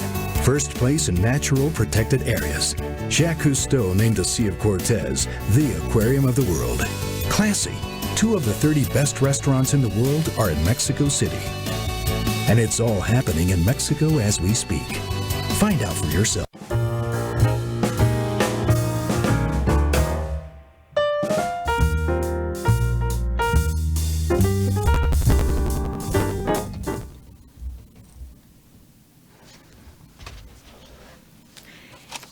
First place in natural protected areas. Jacques Cousteau named the Sea of Cortez the aquarium of the world. Classy. 2 of the 30 best restaurants in the world are in Mexico City. And it's all happening in Mexico as we speak. Find out for yourself.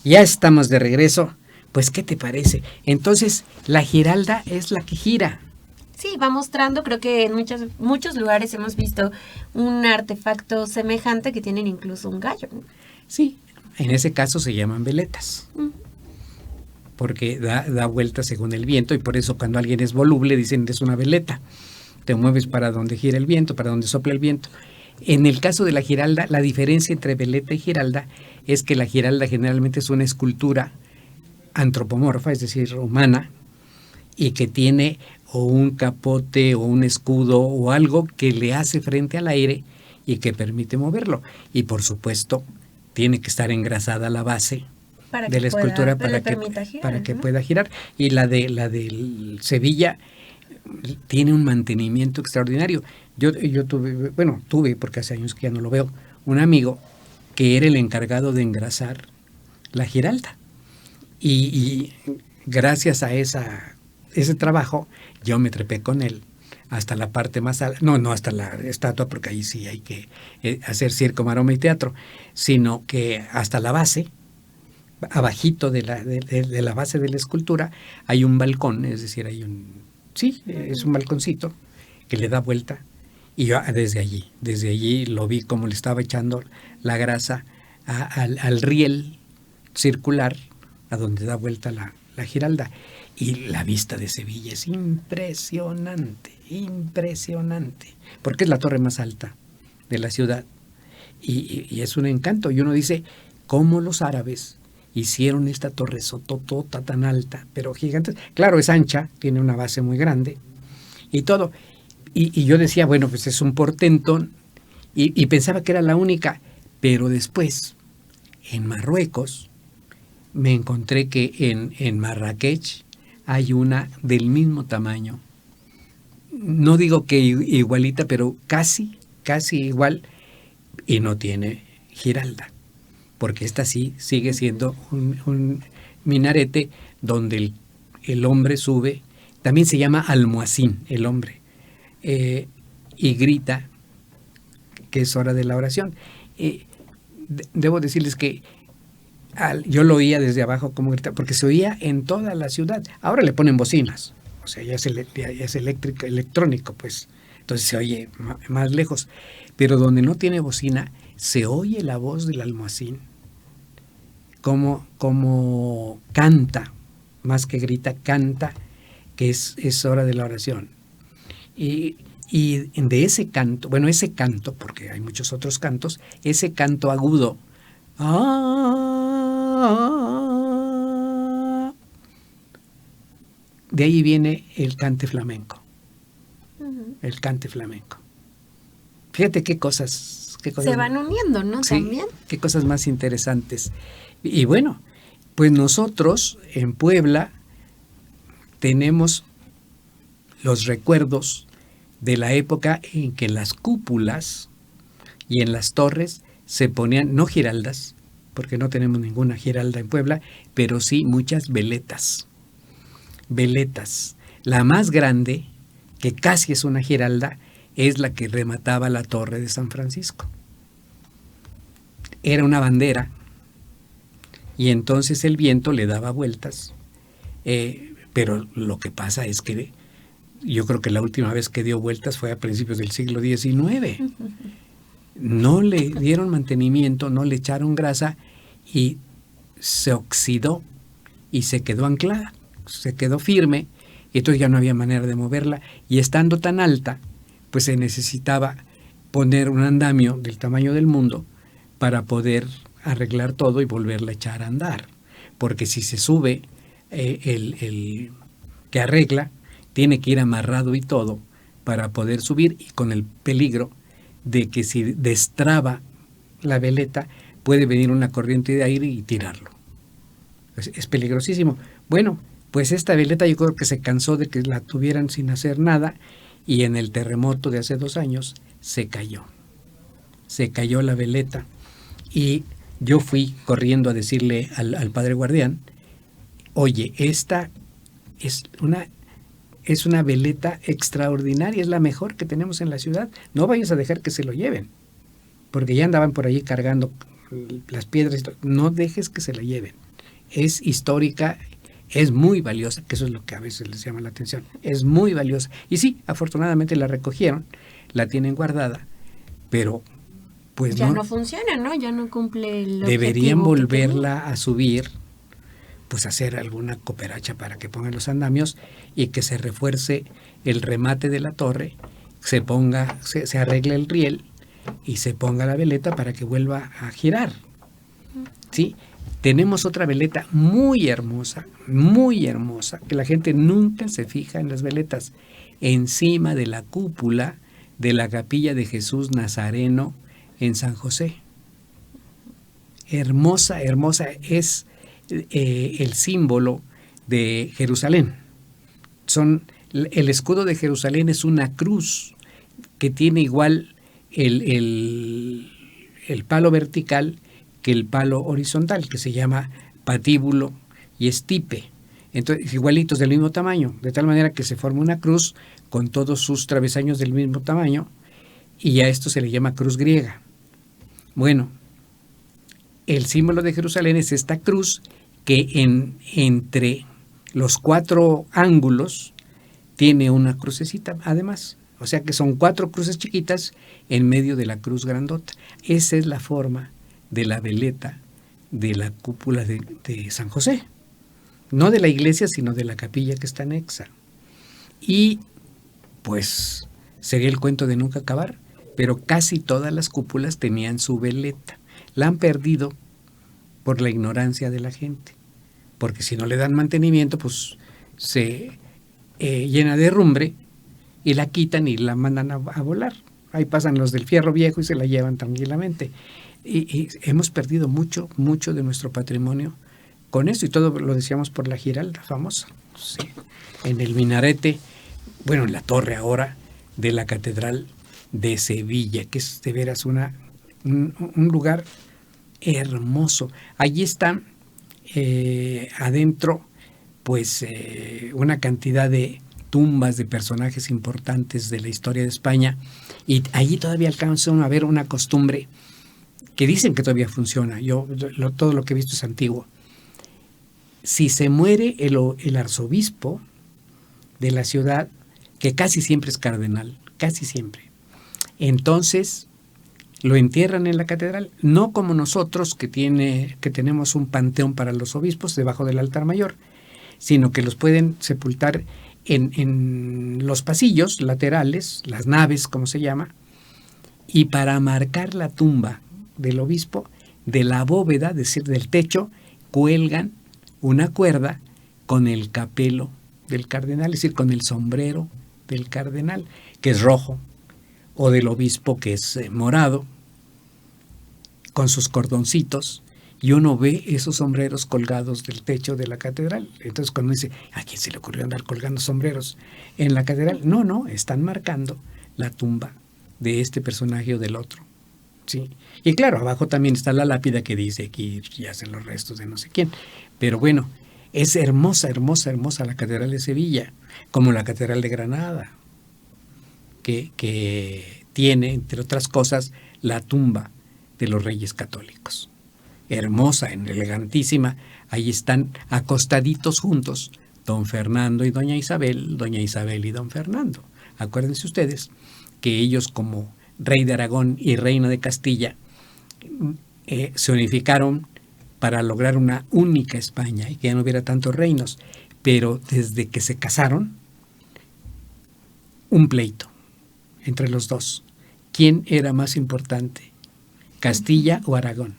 Ya estamos de regreso. Pues, ¿qué te parece? Entonces, la giralda es la que gira. Sí, va mostrando, creo que en muchos lugares hemos visto un artefacto semejante que tienen incluso un gallo, ¿no? Sí, en ese caso se llaman veletas, porque da vuelta según el viento, y por eso cuando alguien es voluble dicen es una veleta. Te mueves para donde gira el viento, para donde sopla el viento. En el caso de la giralda, la diferencia entre veleta y giralda es que la giralda generalmente es una escultura antropomorfa, es decir, humana, y que tiene o un capote o un escudo o algo que le hace frente al aire y que permite moverlo. Y por supuesto, tiene que estar engrasada la base de la escultura para que pueda girar. Y la de Sevilla tiene un mantenimiento extraordinario. Yo tuve, porque hace años que ya no lo veo, un amigo que era el encargado de engrasar la giralda. Y gracias a ese trabajo, yo me trepé con él hasta la parte más alta, no hasta la estatua, porque ahí sí hay que hacer circo, maroma y teatro, sino que hasta la base, abajito de la base de la escultura, hay un balcón, es decir, hay un sí, es un balconcito que le da vuelta. Y yo desde allí lo vi como le estaba echando la grasa al riel circular, a donde da vuelta la Giralda. Y la vista de Sevilla es impresionante, porque es la torre más alta de la ciudad. Y es un encanto. Y uno dice, ¿cómo los árabes hicieron esta torre sototota tan alta, pero gigante? Claro, es ancha, tiene una base muy grande y todo. Y yo decía, bueno, pues es un portento, y pensaba que era la única. Pero después, en Marruecos, me encontré que en Marrakech hay una del mismo tamaño. No digo que igualita, pero casi igual, y no tiene Giralda, porque esta sí sigue siendo un minarete donde el hombre sube. También se llama almohacín, el hombre, y grita que es hora de la oración. Debo decirles que yo lo oía desde abajo como gritaba, porque se oía en toda la ciudad. Ahora le ponen bocinas, o sea, ya es electrónico, pues, entonces se oye más lejos. Pero donde no tiene bocina, se oye la voz del almohacín, como canta, más que grita, canta, que es hora de la oración. Y de ese canto, porque hay muchos otros cantos, ese canto agudo, de ahí viene el cante flamenco. El cante flamenco. Fíjate qué cosas se van uniendo, ¿no? Sí, También. qué cosas más interesantes. Y bueno, pues nosotros en Puebla tenemos los recuerdos de la época en que las cúpulas y en las torres se ponían, no giraldas, porque no tenemos ninguna giralda en Puebla, pero sí muchas veletas. Veletas. La más grande, que casi es una giralda, es la que remataba la torre de San Francisco. Era una bandera, y entonces el viento le daba vueltas, pero lo que pasa es que yo creo que la última vez que dio vueltas fue a principios del siglo XIX. No le dieron mantenimiento, no le echaron grasa, y se oxidó y se quedó anclada, se quedó firme, y entonces ya no había manera de moverla, y estando tan alta, pues se necesitaba poner un andamio del tamaño del mundo para poder arreglar todo y volverla a echar a andar, porque si se sube el que arregla, tiene que ir amarrado y todo para poder subir, y con el peligro de que si destraba la veleta puede venir una corriente de aire y tirarlo. Es peligrosísimo. Bueno, pues esta veleta yo creo que se cansó de que la tuvieran sin hacer nada, y en el terremoto de hace 2 años se cayó. Se cayó la veleta, y yo fui corriendo a decirle al padre guardián, oye, esta es una veleta extraordinaria, es la mejor que tenemos en la ciudad, no vayas a dejar que se lo lleven, porque ya andaban por allí cargando las piedras, no dejes que se la lleven, es histórica, es muy valiosa, que eso es lo que a veces les llama la atención, es muy valiosa. Y sí, afortunadamente la recogieron, la tienen guardada, pero pues ya no funciona, ¿no? Ya no cumple el deberían objetivo volverla a subir, pues hacer alguna cooperacha para que pongan los andamios y que se refuerce el remate de la torre, se arregle el riel y se ponga la veleta para que vuelva a girar. ¿Sí? Tenemos otra veleta muy hermosa, que la gente nunca se fija en las veletas, encima de la cúpula de la capilla de Jesús Nazareno en San José. Hermosa, hermosa, es el símbolo de Jerusalén. El escudo de Jerusalén es una cruz que tiene igual el palo vertical que el palo horizontal, que se llama patíbulo y estipe. Entonces, igualitos del mismo tamaño, de tal manera que se forma una cruz con todos sus travesaños del mismo tamaño, y a esto se le llama cruz griega. Bueno, el símbolo de Jerusalén es esta cruz que entre los 4 ángulos tiene una crucecita además. O sea que son 4 cruces chiquitas en medio de la cruz grandota. Esa es la forma de la veleta de la cúpula de San José. No de la iglesia, sino de la capilla que está anexa. Y pues sería el cuento de nunca acabar, pero casi todas las cúpulas tenían su veleta. La han perdido por la ignorancia de la gente, porque si no le dan mantenimiento, pues se llena de rumbre y la quitan y la mandan a volar. Ahí pasan los del fierro viejo y se la llevan tranquilamente. Y hemos perdido mucho de nuestro patrimonio con eso, y todo lo decíamos por la Giralda famosa. Sí. En el minarete, bueno, en la torre ahora de la Catedral de Sevilla, que es de veras un lugar hermoso. Allí está adentro, pues, una cantidad de tumbas de personajes importantes de la historia de España, y allí todavía alcanzan a ver una costumbre que dicen que todavía funciona. Todo lo que he visto es antiguo. Si se muere el arzobispo de la ciudad, que casi siempre es cardenal, casi siempre, entonces lo entierran en la catedral, no como nosotros que tenemos un panteón para los obispos debajo del altar mayor, sino que los pueden sepultar en los pasillos laterales, las naves, como se llama, y para marcar la tumba del obispo, de la bóveda, es decir, del techo, cuelgan una cuerda con el capelo del cardenal, es decir, con el sombrero del cardenal, que es rojo, o del obispo, que es morado, con sus cordoncitos, y uno ve esos sombreros colgados del techo de la catedral. Entonces cuando dice, ¿a quién se le ocurrió andar colgando sombreros en la catedral? No, están marcando la tumba de este personaje o del otro. Sí. Y claro, abajo también está la lápida que dice aquí yacen los restos de no sé quién. Pero bueno, es hermosa la Catedral de Sevilla, como la Catedral de Granada, que tiene, entre otras cosas, la tumba de los Reyes Católicos. Hermosa, elegantísima. Ahí están acostaditos juntos don Fernando y doña Isabel y don Fernando. Acuérdense ustedes que ellos, como rey de Aragón y reina de Castilla, se unificaron para lograr una única España y que ya no hubiera tantos reinos. Pero desde que se casaron, un pleito entre los dos. ¿Quién era más importante? ¿Castilla o Aragón?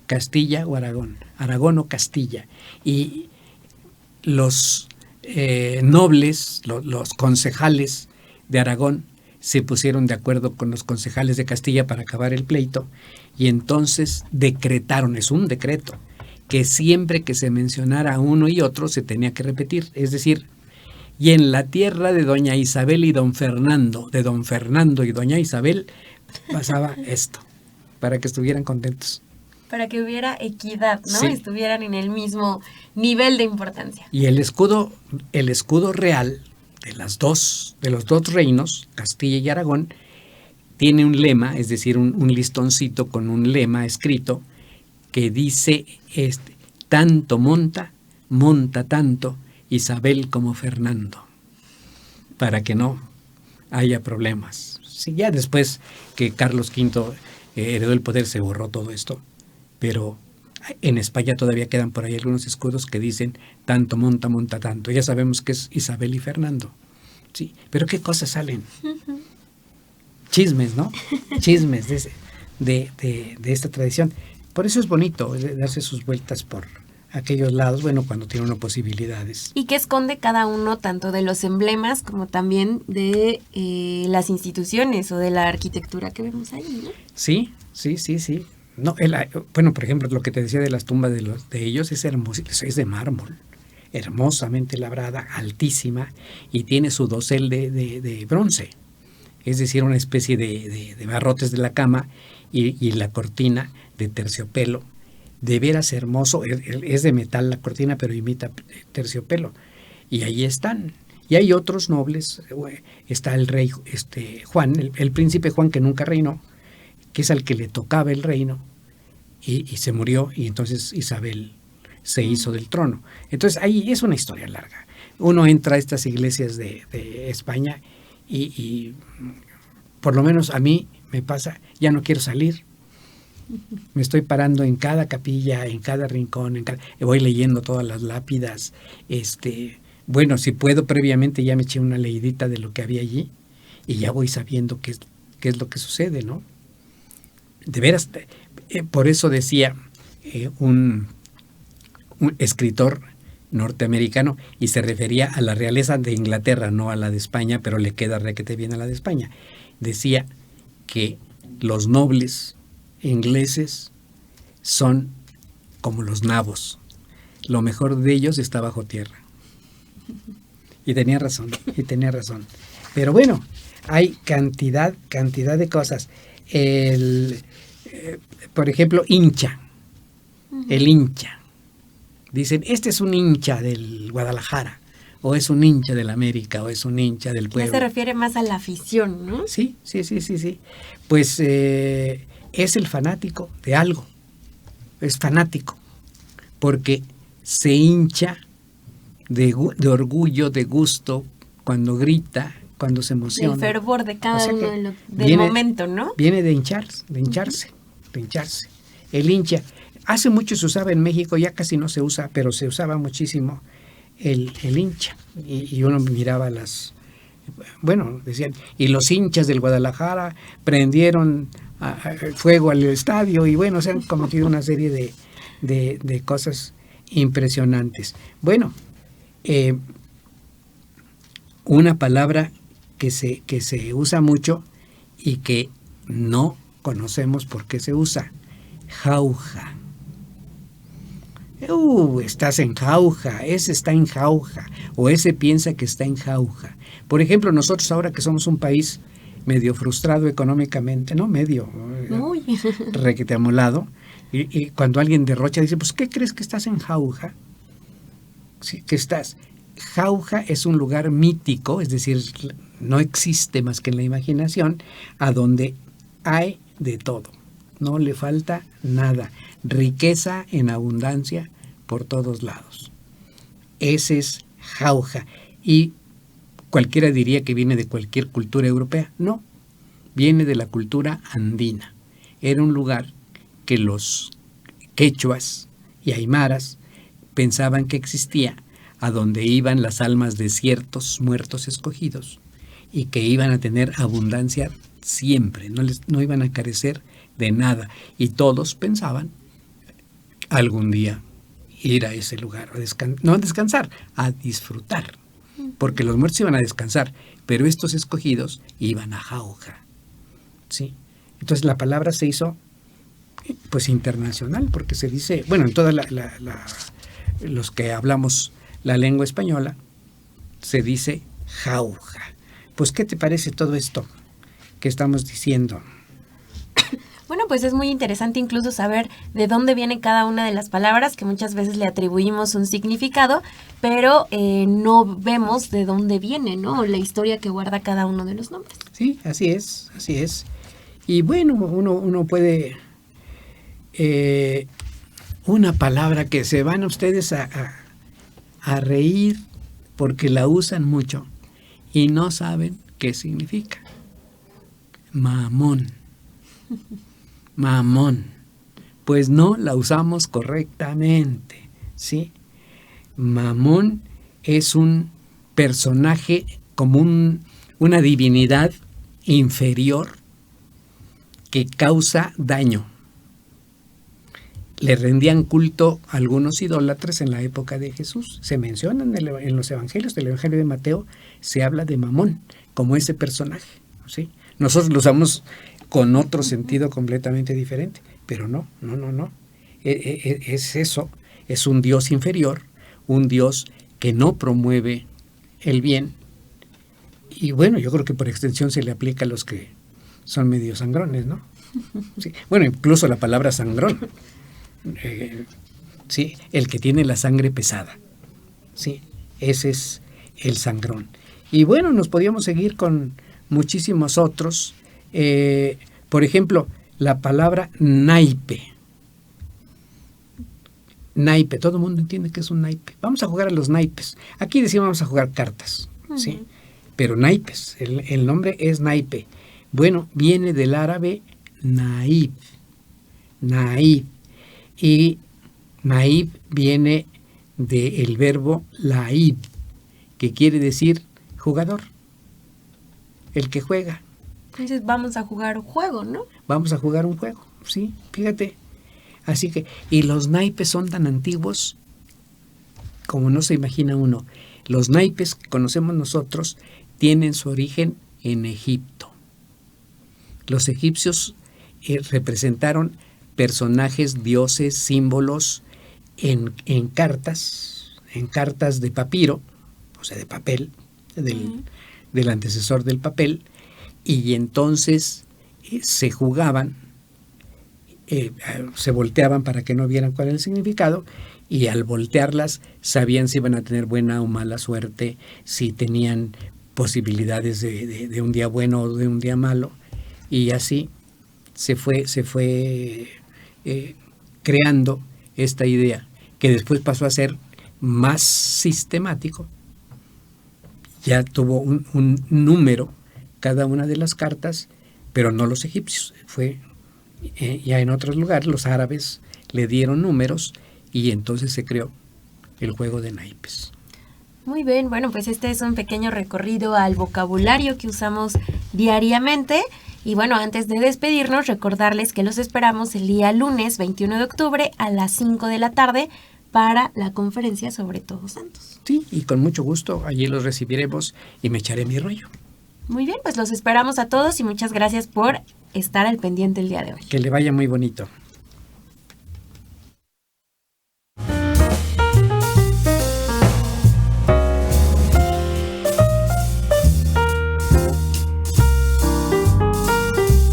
Castilla o Aragón, Aragón o Castilla. Y los nobles, los concejales de Aragón se pusieron de acuerdo con los concejales de Castilla para acabar el pleito, y entonces decretaron, es un decreto, que siempre que se mencionara uno y otro se tenía que repetir, es decir, y en la tierra de doña Isabel y don Fernando, de don Fernando y doña Isabel, pasaba esto, para que estuvieran contentos. Para que hubiera equidad, ¿no? Sí. Estuvieran en el mismo nivel de importancia. Y el escudo real de los dos reinos, Castilla y Aragón, tiene un lema, es decir, un listoncito con un lema escrito que dice, tanto monta tanto Isabel como Fernando, para que no haya problemas. Sí, ya después que Carlos V heredó el poder se borró todo esto, pero en España todavía quedan por ahí algunos escudos que dicen tanto monta tanto. Ya sabemos que es Isabel y Fernando. Sí, pero qué cosas salen. Chismes, ¿no? Chismes de esta tradición. Por eso es bonito darse sus vueltas por aquellos lados, bueno, cuando tiene uno posibilidades. Y que esconde cada uno tanto de los emblemas como también de las instituciones o de la arquitectura que vemos ahí, ¿no? Sí. No, bueno, por ejemplo, lo que te decía de las tumbas de ellos es hermoso, es de mármol, hermosamente labrada, altísima, y tiene su dosel de bronce, es decir, una especie de barrotes de la cama y la cortina de terciopelo, de veras hermoso, es de metal la cortina, pero imita terciopelo, y ahí están. Y hay otros nobles, está el rey Juan, el príncipe Juan, que nunca reinó, que es al que le tocaba el reino, y se murió, y entonces Isabel se hizo del trono. Entonces ahí es una historia larga. Uno entra a estas iglesias de España y por lo menos a mí me pasa, ya no quiero salir. Me estoy parando en cada capilla, en cada rincón, voy leyendo todas las lápidas. Bueno, si puedo, previamente ya me eché una leidita de lo que había allí y ya voy sabiendo qué es lo que sucede, ¿no? De veras, por eso decía un escritor norteamericano, y se refería a la realeza de Inglaterra, no a la de España, pero le queda requete bien a la de España. Decía que los nobles ingleses son como los nabos. Lo mejor de ellos está bajo tierra. Y tenía razón. Pero bueno, hay cantidad de cosas. Por ejemplo, hincha. El hincha. Dicen, este es un hincha del Guadalajara, o es un hincha del América, o es un hincha del pueblo. Ya se refiere más a la afición, ¿no? Sí. Pues es el fanático de algo. Es fanático, porque se hincha de orgullo, de gusto, cuando grita, cuando se emociona. El fervor de cada uno del momento, ¿no? Viene de hincharse. El hincha. Hace mucho se usaba en México, ya casi no se usa, pero se usaba muchísimo el hincha. Y uno miraba decían, y los hinchas del Guadalajara prendieron fuego al estadio, y bueno, se han cometido una serie de cosas impresionantes. Bueno, una palabra que se usa mucho y que no conocemos por qué se usa: jauja. Estás en jauja, ese está en jauja, o ese piensa que está en jauja. Por ejemplo, nosotros ahora que somos un país medio frustrado económicamente, ¿no? Medio requete amolado, y cuando alguien derrocha dice, pues, ¿qué crees que estás en jauja? Sí, que estás. Jauja es un lugar mítico, es decir, no existe más que en la imaginación, a donde hay de todo. No le falta nada. Riqueza en abundancia por todos lados. Ese es jauja. Y cualquiera diría que viene de cualquier cultura europea. No, viene de la cultura andina. Era un lugar que los quechuas y aymaras pensaban que existía, a donde iban las almas de ciertos muertos escogidos y que iban a tener abundancia siempre, no iban a carecer de nada. Y todos pensaban algún día ir a ese lugar, no a descansar, a disfrutar, porque los muertos iban a descansar, pero estos escogidos iban a jauja, ¿sí? Entonces la palabra se hizo pues internacional, porque se dice, bueno, en toda los que hablamos la lengua española, se dice jauja. Pues, ¿qué te parece todo esto que estamos diciendo? Bueno, pues es muy interesante incluso saber de dónde viene cada una de las palabras, que muchas veces le atribuimos un significado, pero no vemos de dónde viene, ¿no? La historia que guarda cada uno de los nombres. Sí, así es. Y bueno, uno puede... una palabra que se van ustedes a reír porque la usan mucho y no saben qué significa. Mamón. Pues no la usamos correctamente, ¿sí? Mamón es un personaje como una divinidad inferior que causa daño. Le rendían culto a algunos idólatras en la época de Jesús. Se mencionan en los evangelios, del evangelio de Mateo, se habla de Mamón como ese personaje, ¿sí? Nosotros lo usamos con otro sentido completamente diferente, pero no. Es eso, es un Dios inferior, un Dios que no promueve el bien. Y bueno, yo creo que por extensión se le aplica a los que son medio sangrones, ¿no? Sí. Bueno, incluso la palabra sangrón. Sí, el que tiene la sangre pesada, sí, ese es el sangrón. Y bueno, nos podíamos seguir con muchísimos otros. Por ejemplo, la palabra naipe. naipe, todo el mundo entiende que es un naipe. Vamos a jugar a los naipes. Aquí decimos vamos a jugar cartas, ¿sí? Pero naipes, el nombre es naipe. Bueno, viene del árabe naib, y naib viene del verbo laib, que quiere decir jugador, el que juega. Entonces vamos a jugar un juego, ¿no? Vamos a jugar un juego, sí, fíjate. Así que, y los naipes son tan antiguos como no se imagina uno. Los naipes que conocemos nosotros tienen su origen en Egipto. Los egipcios representaron personajes, dioses, símbolos en cartas de papiro, o sea, de papel, del antecesor del papel, y entonces se jugaban, se volteaban para que no vieran cuál era el significado, y al voltearlas sabían si iban a tener buena o mala suerte, si tenían posibilidades de un día bueno o de un día malo, y así se fue creando esta idea, que después pasó a ser más sistemático. Ya tuvo un número cada una de las cartas, pero no los egipcios. Fue ya en otros lugares, los árabes le dieron números y entonces se creó el juego de naipes. Muy bien, bueno, pues este es un pequeño recorrido al vocabulario que usamos diariamente. Y bueno, antes de despedirnos, recordarles que los esperamos el día lunes 21 de octubre a las 5 de la tarde para la conferencia sobre Todos Santos. Sí, y con mucho gusto allí los recibiremos y me echaré mi rollo. Muy bien, pues los esperamos a todos y muchas gracias por estar al pendiente el día de hoy. Que le vaya muy bonito.